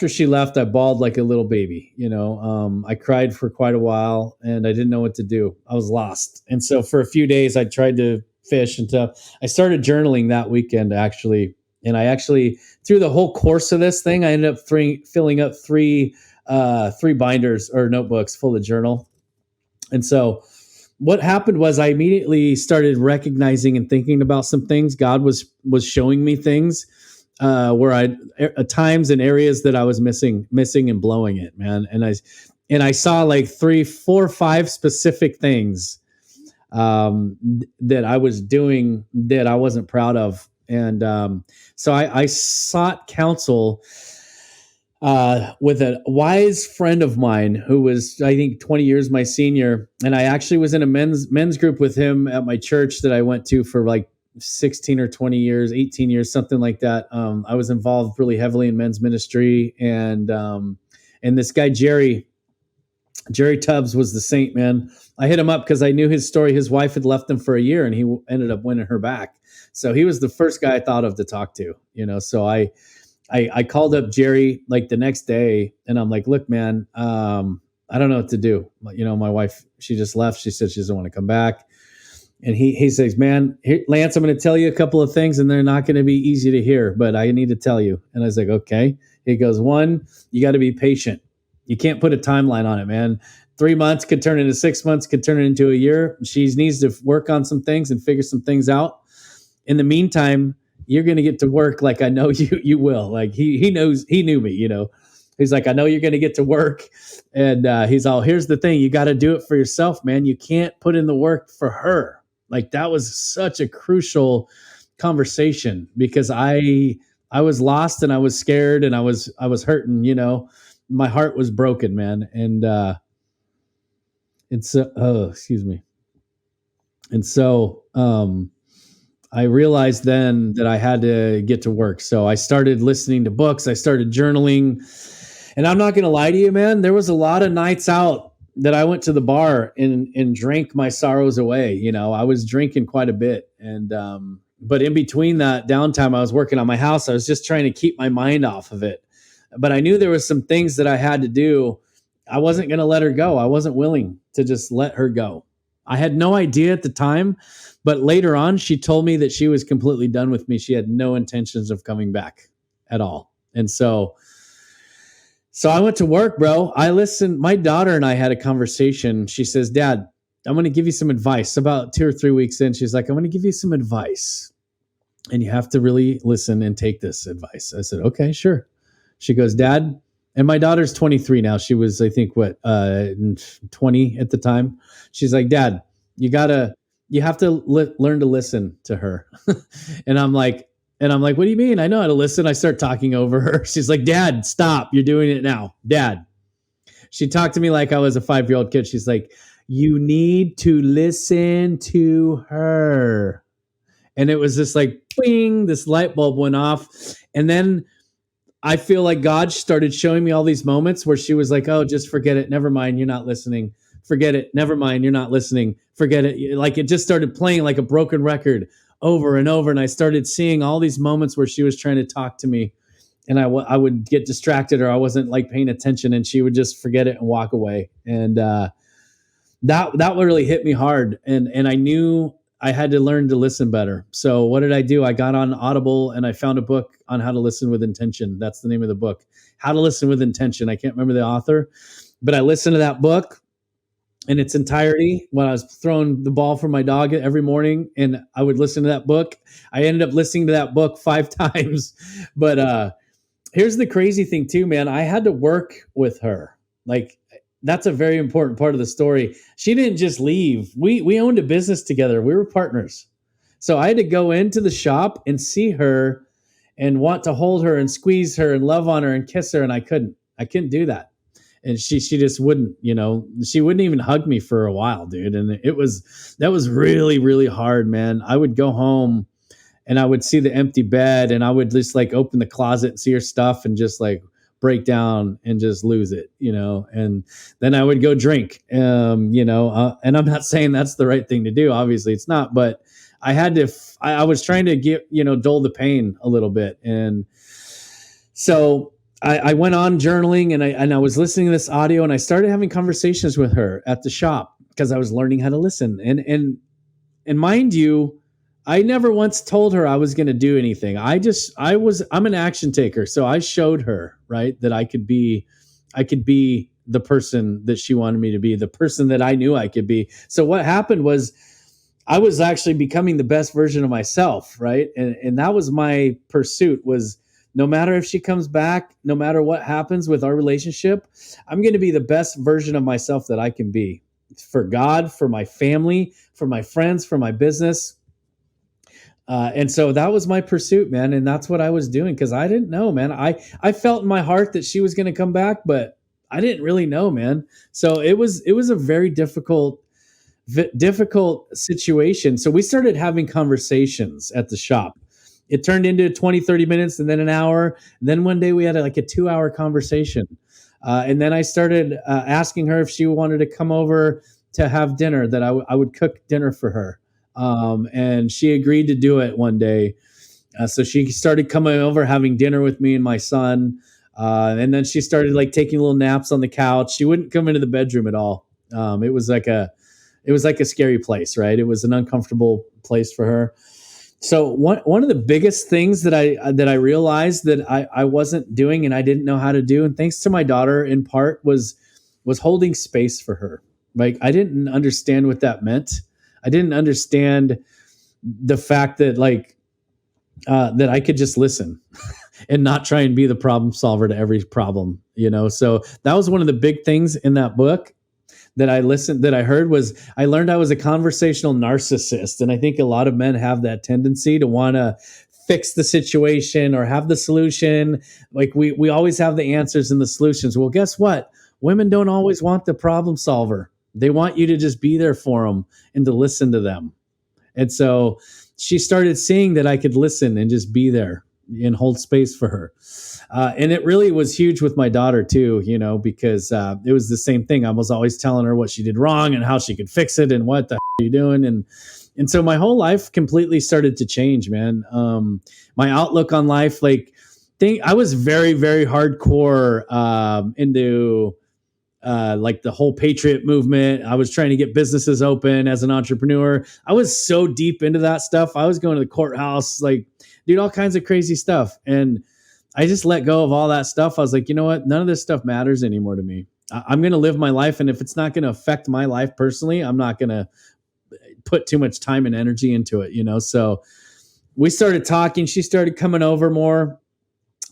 [SPEAKER 1] she left, I bawled like a little baby. I cried for quite a while, and I didn't know what to do. I was lost. And so for a few days, I tried to fish until I started journaling that weekend, actually. And I actually, through the whole course of this thing, I ended up filling up three binders or notebooks full of journal. And so what happened was I immediately started recognizing and thinking about some things. God was showing me things where at times in areas that I was missing and blowing it, man. And I saw like 3, 4, 5 specific things that I was doing that I wasn't proud of. And so I sought counsel with a wise friend of mine who was, I think, 20 years my senior. And I actually was in a men's group with him at my church that I went to for like 16 or 20 years, 18 years, something like that. I was involved really heavily in men's ministry. And this guy, Jerry Tubbs, was the saint, man. I hit him up because I knew his story. His wife had left him for a year, and he ended up winning her back. So he was the first guy I thought of to talk to, so I called up Jerry like the next day, and I'm like, look, man, I don't know what to do. My wife, she just left. She said she doesn't want to come back. And he says, man, Lance, I'm going to tell you a couple of things, and they're not going to be easy to hear, but I need to tell you. And I was like, okay. He goes, 1, you got to be patient. You can't put a timeline on it, man. 3 months could turn into 6 months, could turn into a year. She needs to work on some things and figure some things out. In the meantime, you're going to get to work like I know you will. Like he knew me, He's like, I know you're going to get to work. And he's all, here's the thing. You got to do it for yourself, man. You can't put in the work for her. Like, that was such a crucial conversation because I was lost and I was scared and I was hurting, my heart was broken, man. And excuse me. And so, I realized then that I had to get to work. So I started listening to books. I started journaling. And I'm not going to lie to you, man. There was a lot of nights out that I went to the bar and drank my sorrows away. I was drinking quite a bit. And but in between that downtime, I was working on my house. I was just trying to keep my mind off of it. But I knew there was some things that I had to do. I wasn't going to let her go. I wasn't willing to just let her go. I had no idea at the time. But later on, she told me that she was completely done with me. She had no intentions of coming back at all. And so I went to work, bro. I listened. My daughter and I had a conversation. She says, Dad, I'm going to give you some advice. About 2 or 3 weeks in, she's like, I'm going to give you some advice. And you have to really listen and take this advice. I said, okay, sure. She goes, Dad, and my daughter's 23 now. She was, I think, 20 at the time. She's like, Dad, you have to learn to listen to her. And I'm like, what do you mean? I know how to listen. I start talking over her. She's like, Dad, stop. You're doing it now. Dad. She talked to me like I was a 5-year-old kid. She's like, you need to listen to her. And it was just like, bing, this light bulb went off. And then I feel like God started showing me all these moments where she was like, oh, just forget it. Never mind. You're not listening. Forget it. Never mind. You're not listening. Forget it. Like, it just started playing like a broken record over and over. And I started seeing all these moments where she was trying to talk to me and I would get distracted, or I wasn't like paying attention, and she would just forget it and walk away. And that really hit me hard. And I knew I had to learn to listen better. So what did I do? I got on Audible and I found a book on how to listen with intention. That's the name of the book, How to Listen with Intention. I can't remember the author, but I listened to that book in its entirety when I was throwing the ball for my dog every morning, and I would listen to that book. I ended up listening to that book 5 times. But here's the crazy thing too, man. I had to work with her. Like, that's a very important part of the story. She didn't just leave. We owned a business together. We were partners. So I had to go into the shop and see her and want to hold her and squeeze her and love on her and kiss her. And I couldn't do that. And she just wouldn't, she wouldn't even hug me for a while, dude. And that was really, really hard, man. I would go home and I would see the empty bed, and I would just like open the closet and see her stuff and just like break down and just lose it, and then I would go drink, and I'm not saying that's the right thing to do. Obviously it's not, but I had to, I was trying to get, dull the pain a little bit. And so I went on journaling, and I was listening to this audio, and I started having conversations with her at the shop because I was learning how to listen. And mind you, I never once told her I was going to do anything. I'm an action taker. So I showed her, right, that I could be the person that she wanted me to be, the person that I knew I could be. So what happened was I was actually becoming the best version of myself, right? And that was my pursuit, was no matter if she comes back, no matter what happens with our relationship, I'm going to be the best version of myself that I can be, for God, for my family, for my friends, for my business. And so that was my pursuit, man. And that's what I was doing, because I didn't know, man. I felt in my heart that she was going to come back, but I didn't really know, man. So it was a very difficult situation. So we started having conversations at the shop. It turned into 20, 30 minutes, and then an hour. And then one day we had like a 2-hour conversation. And then I started asking her if she wanted to come over to have dinner, that I would cook dinner for her. And she agreed to do it one day. So she started coming over, having dinner with me and my son. And then she started like taking little naps on the couch. She wouldn't come into the bedroom at all. It was like a scary place, right? It was an uncomfortable place for her. So one of the biggest things that I realized that I wasn't doing, and I didn't know how to do, and thanks to my daughter in part, was holding space for her. Like, I didn't understand what that meant. I didn't understand the fact that that I could just listen and not try and be the problem solver to every problem, So that was one of the big things in that book that I heard, was I learned I was a conversational narcissist. And I think a lot of men have that tendency to want to fix the situation or have the solution. Like we always have the answers and the solutions. Well, guess what? Women don't always want the problem solver. They want you to just be there for them and to listen to them. And so she started seeing that I could listen and just be there and hold space for her. And it really was huge with my daughter too, because it was the same thing. I was always telling her what she did wrong and how she could fix it and what the are you doing. And so my whole life completely started to change, man. My outlook on life, I was very, very hardcore into like the whole patriot movement. I was trying to get businesses open as an entrepreneur. I was so deep into that stuff. I was going to the courthouse, dude, all kinds of crazy stuff. And I just let go of all that stuff. I was like, you know what? None of this stuff matters anymore to me. I'm going to live my life. And if it's not going to affect my life personally, I'm not going to put too much time and energy into it, So we started talking. She started coming over more.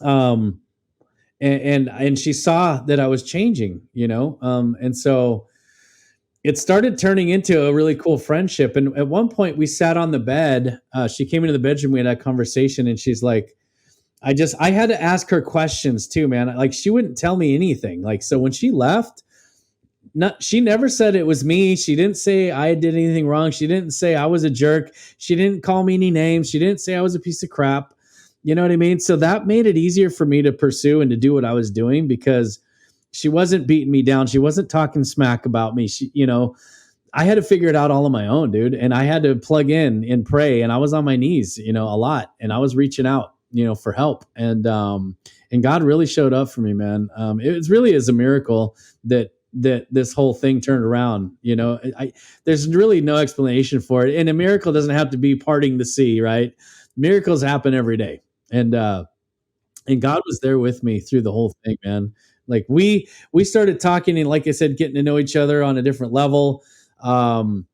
[SPEAKER 1] And she saw that I was changing, and so it started turning into a really cool friendship. And at one point we sat on the bed. She came into the bedroom. We had a conversation, and she's like, I had to ask her questions too, man. Like, she wouldn't tell me anything. So when she left, she never said it was me. She didn't say I did anything wrong. She didn't say I was a jerk. She didn't call me any names. She didn't say I was a piece of crap. You know what I mean? So that made it easier for me to pursue and to do what I was doing, because she wasn't beating me down. She wasn't talking smack about me. I had to figure it out all on my own, dude. And I had to plug in and pray. And I was on my knees, a lot. And I was reaching out, for help. And and God really showed up for me, man. It really is a miracle that this whole thing turned around. There's really no explanation for it, and a miracle doesn't have to be parting the sea, right? Miracles happen every day, and God was there with me through the whole thing, man. Like we started talking, and like I said, getting to know each other on a different level. And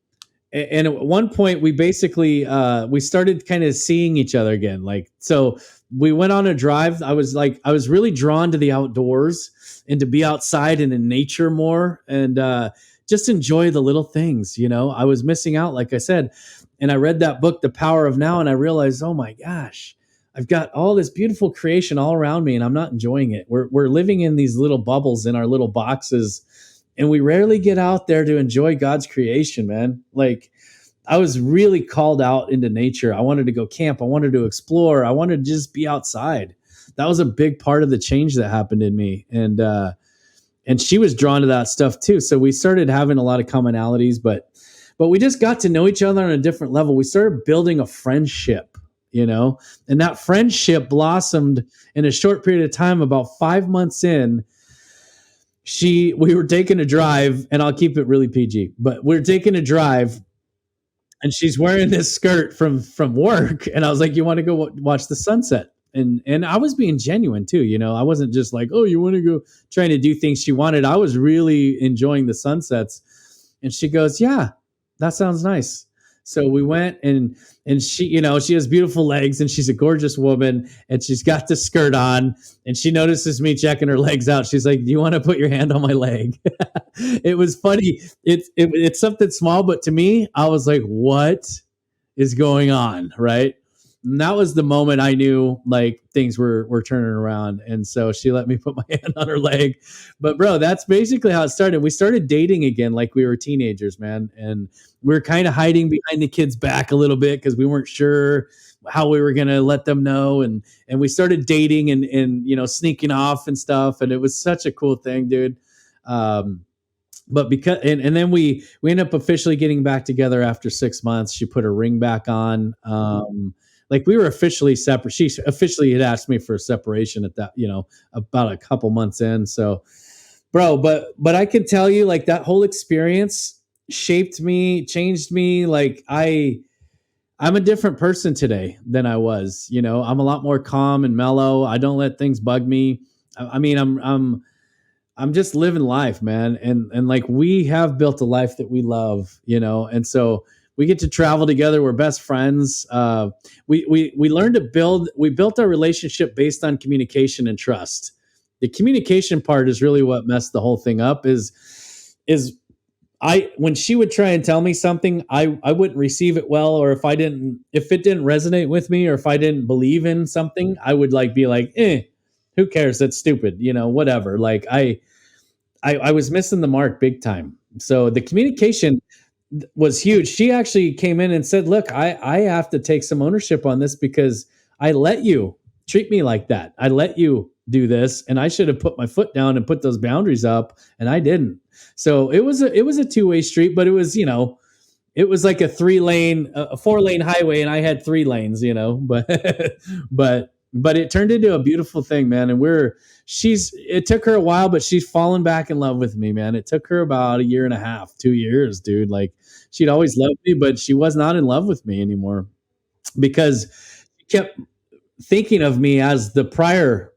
[SPEAKER 1] at one point we basically we started kind of seeing each other again. Like, so we went on a drive. I was really drawn to the outdoors and to be outside and in nature more, and just enjoy the little things. I was missing out, like I said. And I read that book, The Power of Now, and I realized, oh my gosh, I've got all this beautiful creation all around me and I'm not enjoying it. We're living in these little bubbles in our little boxes, and we rarely get out there to enjoy God's creation, man. Like, I was really called out into nature. I wanted to go camp. I wanted to explore. I wanted to just be outside. That was a big part of the change that happened in me. And she was drawn to that stuff too. So we started having a lot of commonalities, but we just got to know each other on a different level. We started building a friendship, and that friendship blossomed in a short period of time. About 5 months in, we were taking a drive, and I'll keep it really PG, but we're taking a drive, and she's wearing this skirt from work, and I was like, you want to go watch the sunset? And I was being genuine too. I wasn't just like, oh, you want to go, trying to do things she wanted. I was really enjoying the sunsets. And she goes, yeah, that sounds nice. So we went, and she, she has beautiful legs, and she's a gorgeous woman, and she's got the skirt on, and she notices me checking her legs out. She's like, do you want to put your hand on my leg? It was funny. It's something small, but to me, I was like, what is going on? Right. And that was the moment I knew like things were turning around. And so she let me put my hand on her leg. But bro, that's basically how it started. We started dating again like we were teenagers, man. And we were kind of hiding behind the kids' back a little bit because we weren't sure how we were going to let them know. And we started dating and sneaking off and stuff. And it was such a cool thing, dude. But because and then we ended up officially getting back together after 6 months. She put her ring back on. Like, we were officially separate. She officially had asked me for a separation at that, about a couple months in. So, bro, but I can tell you, like, that whole experience shaped me, changed me. Like, I'm a different person today than I was. I'm a lot more calm and mellow. I don't let things bug me. I mean, I'm just living life, man. And like, we have built a life that we love, and so we get to travel together. We're best friends. We learned we built our relationship based on communication and trust. The communication part is really what messed the whole thing up when she would try and tell me something, I wouldn't receive it well. Or if it didn't resonate with me, or if I didn't believe in something, I would be like, who cares? That's stupid. Whatever. Like, I was missing the mark big time. So the communication was huge. She actually came in and said, look, I have to take some ownership on this because I let you treat me like that. I let you do this, and I should have put my foot down and put those boundaries up, and I didn't. So it was a two-way street, but it was, it was like a 4-lane highway, and I had 3 lanes, but it turned into a beautiful thing, man. And it took her a while, but she's fallen back in love with me, man. It took her about 1.5 years, 2 years, dude. Like, she'd always loved me, but she was not in love with me anymore because she kept thinking of me as the prior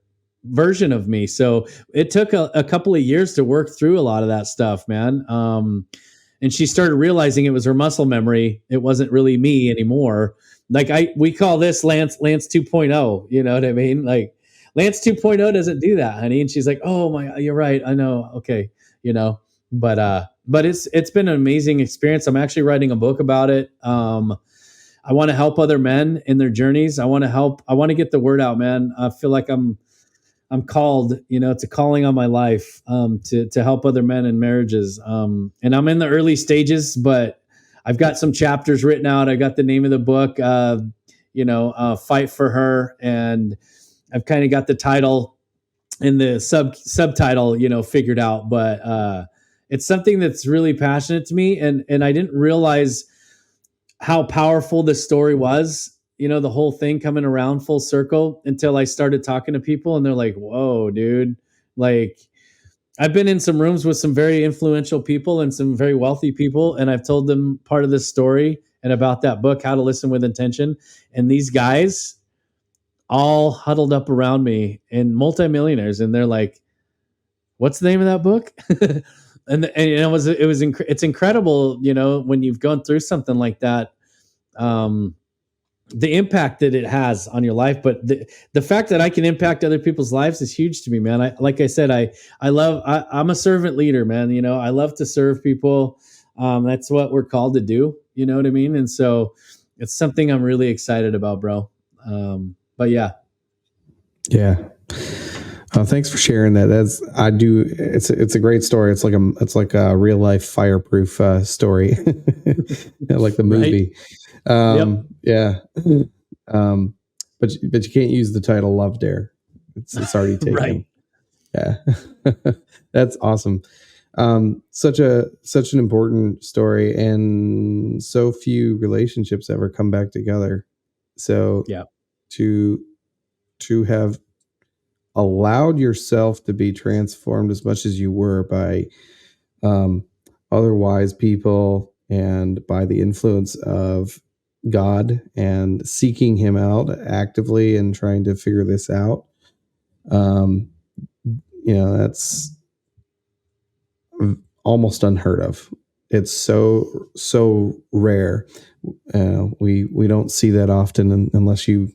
[SPEAKER 1] version of me. So it took a couple of years to work through a lot of that stuff, man. And she started realizing it was her muscle memory. It wasn't really me anymore. Like, we call this Lance 2.0, you know what I mean? Like, Lance 2.0 doesn't do that, honey. And she's like, oh my, you're right. I know. Okay. But it's been an amazing experience. I'm actually writing a book about it. I want to help other men in their journeys. I want to get the word out, man. I feel like I'm called, it's a calling on my life, to help other men in marriages. And I'm in the early stages, but I've got some chapters written out. I got the name of the book, Fight for Her. And I've kind of got the title and the subtitle, figured out, but, it's something that's really passionate to me. And I didn't realize how powerful this story was, the whole thing coming around full circle until I started talking to people and they're like, whoa, dude, like I've been in some rooms with some very influential people and some very wealthy people, and I've told them part of this story and about that book, How to Listen with Intention. And these guys all huddled up around me and multimillionaires, and they're like, "What's the name of that book?" and it's incredible, when you've gone through something like that. The impact that it has on your life, but the fact that I can impact other people's lives is huge to me, man. Like I said, I'm a servant leader, man. I love to serve people. That's what we're called to do. You know what I mean? And so it's something I'm really excited about, bro. But yeah.
[SPEAKER 2] Yeah. Thanks for sharing that. It's a great story. It's like a real life fireproof story, like the movie.
[SPEAKER 1] Yep.
[SPEAKER 2] Yeah. But you can't use the title Love Dare. It's already taken.
[SPEAKER 1] Right.
[SPEAKER 2] Yeah. That's awesome. Such an important story, and so few relationships ever come back together. So
[SPEAKER 1] yeah,
[SPEAKER 2] to have allowed yourself to be transformed as much as you were by other wise people and by the influence of God and seeking him out actively and trying to figure this out. That's almost unheard of. It's so rare. We don't see that often unless you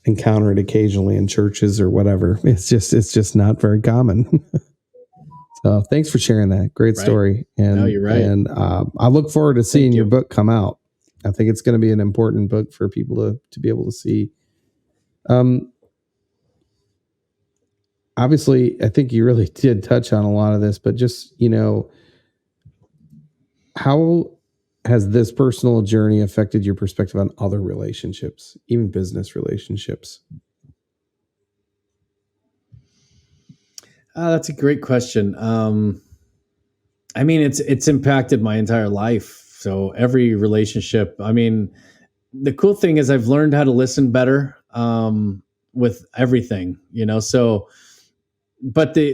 [SPEAKER 2] encounter it occasionally in churches or whatever. It's just not very common. So thanks for sharing that. Great story. And
[SPEAKER 1] no, you're right.
[SPEAKER 2] And I look forward to seeing your book come out. I think it's going to be an important book for people to be able to see. Obviously, I think you really did touch on a lot of this, but just, how has this personal journey affected your perspective on other relationships, even business relationships?
[SPEAKER 1] That's a great question. I mean, it's impacted my entire life. So every relationship, I mean, the cool thing is I've learned how to listen better with everything, so, but the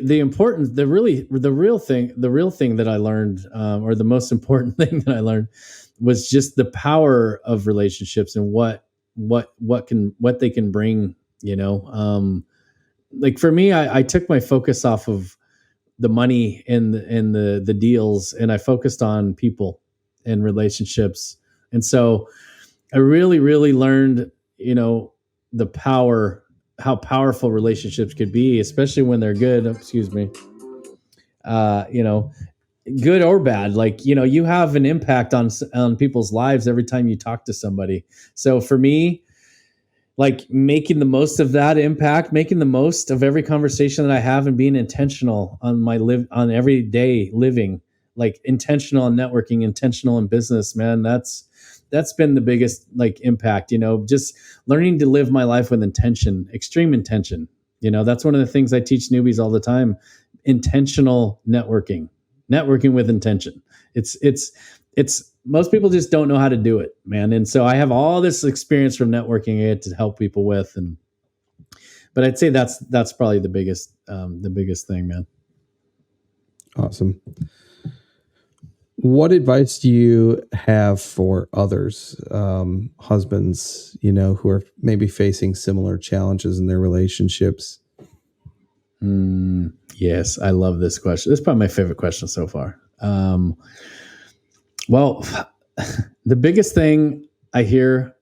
[SPEAKER 1] real thing that I learned, or the most important thing that I learned, was just the power of relationships and what they can bring, like for me, I took my focus off of the money and the deals, and I focused on people and relationships. And so I really, really learned, the power, how powerful relationships could be, especially when they're good. Excuse me. Good or bad. Like, you have an impact on people's lives every time you talk to somebody. So for me, like making the most of that impact, making the most of every conversation that I have, and being intentional on on everyday living, like intentional in networking, intentional in business, man, that's been the biggest like impact, just learning to live my life with intention, extreme intention. That's one of the things I teach newbies all the time. Intentional networking with intention. It's most people just don't know how to do it, man. And so I have all this experience from networking it to help people with, but I'd say that's probably the biggest thing, man.
[SPEAKER 2] Awesome. What advice do you have for others, husbands, who are maybe facing similar challenges in their relationships?
[SPEAKER 1] Yes, I love this question. This is probably my favorite question so far. Well, the biggest thing I hear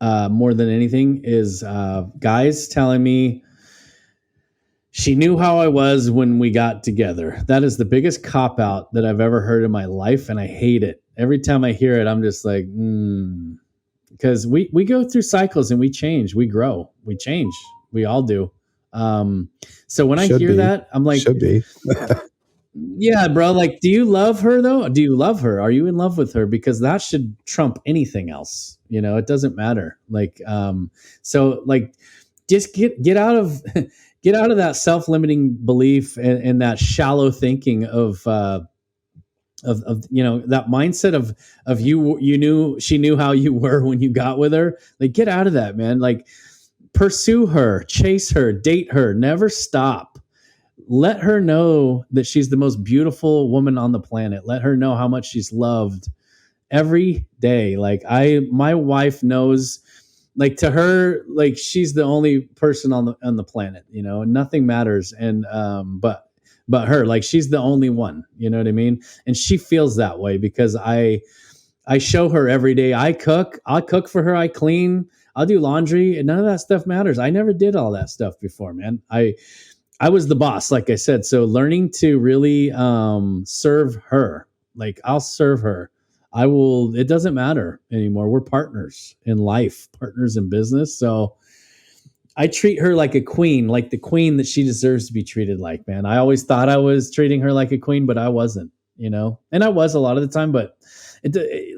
[SPEAKER 1] more than anything is guys telling me, she knew how I was when we got together. That is the biggest cop out that I've ever heard in my life, and I hate it. Every time I hear it, I'm just like, because we go through cycles and we change, we grow, we change, we all do. So when I hear that, I'm like,
[SPEAKER 2] should be.
[SPEAKER 1] Yeah, bro. Like, do you love her though? Do you love her? Are you in love with her? Because that should trump anything else. It doesn't matter. Like, so like, just get out of get out of that self-limiting belief and that shallow thinking of that mindset of she knew how you were when you got with her. Like, get out of that, man. Like, pursue her, chase her, date her, never stop. Let her know that she's the most beautiful woman on the planet. Let her know how much she's loved every day. Like, my wife knows, like, to her, like, she's the only person on the planet, nothing matters. And but her, like, she's the only one, you know what I mean? And she feels that way because I show her every day. I'll cook for her, I clean, I'll do laundry, and none of that stuff matters. I never did all that stuff before, man. I was the boss, like I said. So learning to really serve her, like, I'll serve her. I will. It doesn't matter anymore. We're partners in life, partners in business. So I treat her like a queen, like the queen that she deserves to be treated like, man. I always thought I was treating her like a queen, but I wasn't, and I was a lot of the time, but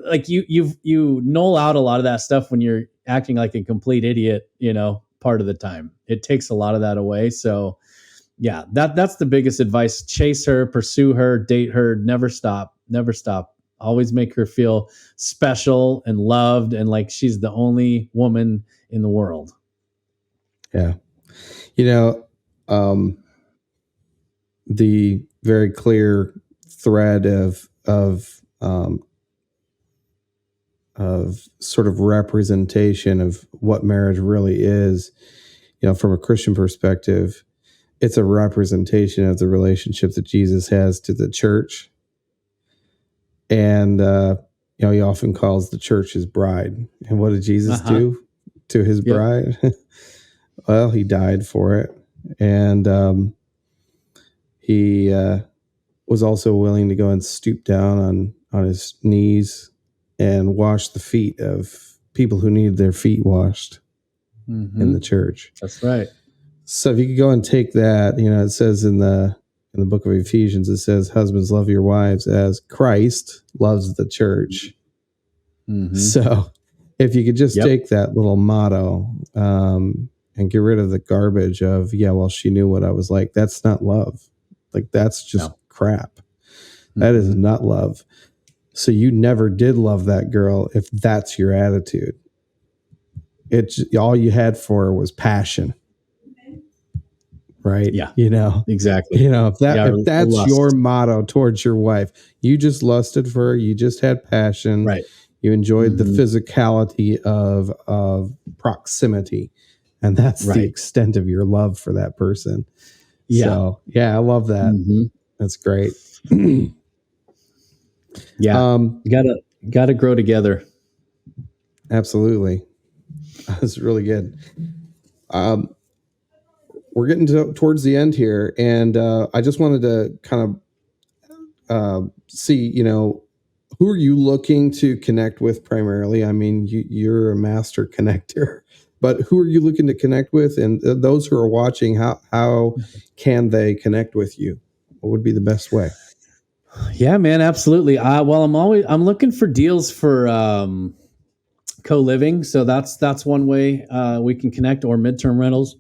[SPEAKER 1] like you null out a lot of that stuff when you're acting like a complete idiot, part of the time. It takes a lot of that away. So yeah, that's the biggest advice. Chase her, pursue her, date her, never stop, never stop. Always make her feel special and loved and like she's the only woman in the world.
[SPEAKER 2] Yeah. The very clear thread of sort of representation of what marriage really is, from a Christian perspective, it's a representation of the relationship that Jesus has to the church. And, he often calls the church his bride. And what did Jesus do to his bride? Well, he died for it. And he was also willing to go and stoop down on his knees and wash the feet of people who needed their feet washed in the church.
[SPEAKER 1] That's right.
[SPEAKER 2] So if you could go and take that, it says in the book of Ephesians, it says, husbands, love your wives as Christ loves the church. So if you could just take that little motto and get rid of the garbage of, she knew what I was like. That's not love. Like, that's just crap. That is not love. So you never did love that girl if that's your attitude. It's all you had for her was passion. Right?
[SPEAKER 1] Yeah.
[SPEAKER 2] Exactly. If that's your motto towards your wife, you just lusted for her, you just had passion.
[SPEAKER 1] Right.
[SPEAKER 2] You enjoyed the physicality of proximity. And that's the extent of your love for that person. Yeah. So, I love that. That's great.
[SPEAKER 1] Yeah. Gotta grow together.
[SPEAKER 2] Absolutely. That's really good. We're getting towards the end here, and I just wanted to kind of see, who are you looking to connect with primarily? I mean, you're a master connector, but who are you looking to connect with? And those who are watching, how can they connect with you? What would be the best way?
[SPEAKER 1] Yeah, man, absolutely. I'm looking for deals for co-living. So that's one way we can connect, or midterm rentals,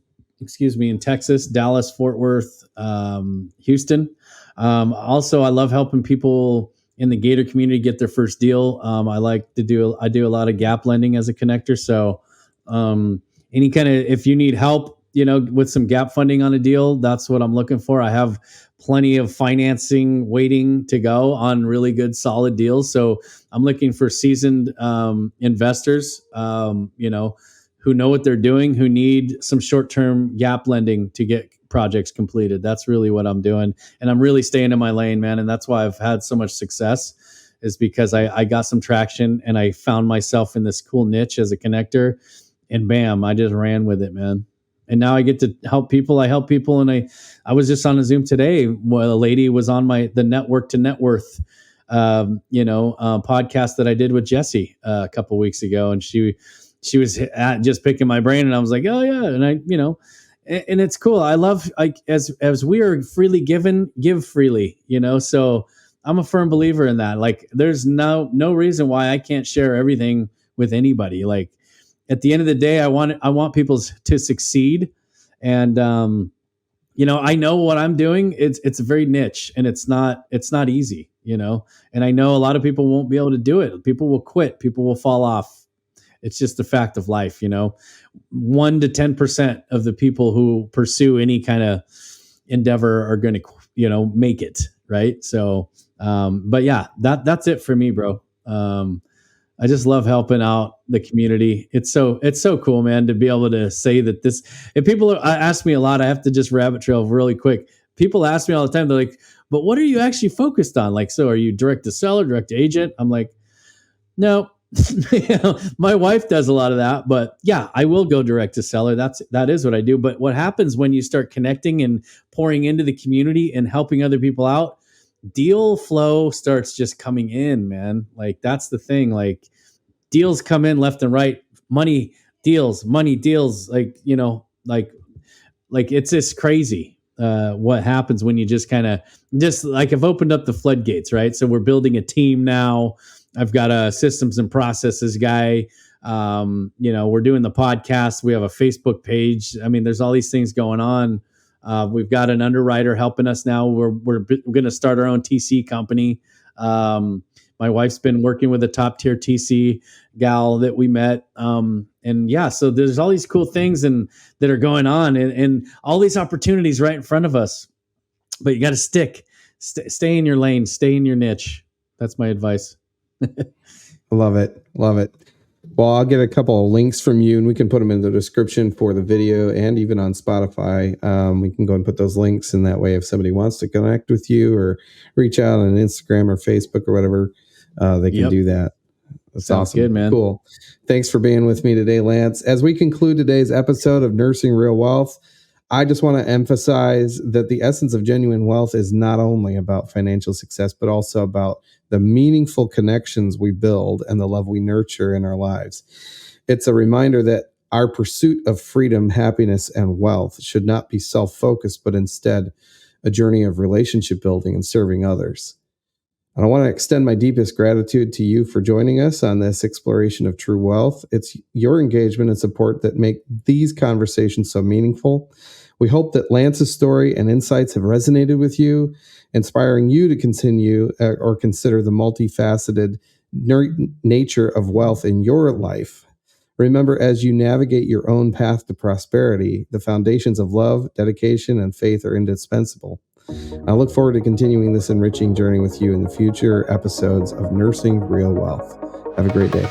[SPEAKER 1] in Texas, Dallas, Fort Worth, Houston. Also, I love helping people in the Gator community get their first deal. I do a lot of gap lending as a connector. So any kind of, if you need help, with some gap funding on a deal, that's what I'm looking for. I have plenty of financing waiting to go on really good, solid deals. So I'm looking for seasoned investors, who know what they're doing, who need some short-term gap lending to get projects completed. That's really what I'm doing. And I'm really staying in my lane, man. And that's why I've had so much success, is because I got some traction and I found myself in this cool niche as a connector, and bam, I just ran with it, man. And now I get to help people. I help people. And I was just on a Zoom today where a lady was on the Network to Net Worth, podcast that I did with Jesse a couple weeks ago. And she was just picking my brain, and I was like, oh yeah. And and it's cool. I love, as we are freely given, give freely, so I'm a firm believer in that. Like, there's no reason why I can't share everything with anybody. Like, at the end of the day, I want people to succeed. And, I know what I'm doing. It's very niche, and it's not easy, and I know a lot of people won't be able to do it. People will quit. People will fall off. It's just a fact of life, 1 to 10% of the people who pursue any kind of endeavor are going to, make it. Right. So, but yeah, that's it for me, bro. I just love helping out the community. It's so cool, man, to be able to say that this, and people ask me a lot, I have to just rabbit trail really quick. People ask me all the time, they're like, but what are you actually focused on? Like, so are you direct to seller, direct to agent? I'm like, no. My wife does a lot of that, but yeah, I will go direct to seller. That is what I do. But what happens when you start connecting and pouring into the community and helping other people out, deal flow starts just coming in, man. Like, that's the thing. Like, deals come in left and right. Money deals. Like, it's just crazy what happens when you just kind of just like have opened up the floodgates, right? So we're building a team now. I've got a systems and processes guy. We're doing the podcast. We have a Facebook page. I mean, there's all these things going on. We've got an underwriter helping us now. We're going to start our own TC company. My wife's been working with a top tier TC gal that we met. And yeah, so there's all these cool things that are going on and all these opportunities right in front of us, but you got to stay in your lane, stay in your niche. That's my advice.
[SPEAKER 2] Love it. Well, I'll get a couple of links from you and we can put them in the description for the video and even on Spotify. We can go and put those links in that way. If somebody wants to connect with you or reach out on Instagram or Facebook or whatever, they can do that. That's
[SPEAKER 1] Sounds
[SPEAKER 2] awesome.
[SPEAKER 1] Good, man.
[SPEAKER 2] Cool. Thanks for being with me today, Lance. As we conclude today's episode of Nursing Real Wealth, I just want to emphasize that the essence of genuine wealth is not only about financial success, but also about the meaningful connections we build and the love we nurture in our lives. It's a reminder that our pursuit of freedom, happiness, and wealth should not be self-focused, but instead a journey of relationship building and serving others. And I want to extend my deepest gratitude to you for joining us on this exploration of true wealth. It's your engagement and support that make these conversations so meaningful. We hope that Lance's story and insights have resonated with you, inspiring you to continue or consider the multifaceted nature of wealth in your life. Remember, as you navigate your own path to prosperity, the foundations of love, dedication, and faith are indispensable. I look forward to continuing this enriching journey with you in the future episodes of Nursing Real Wealth. Have a great day.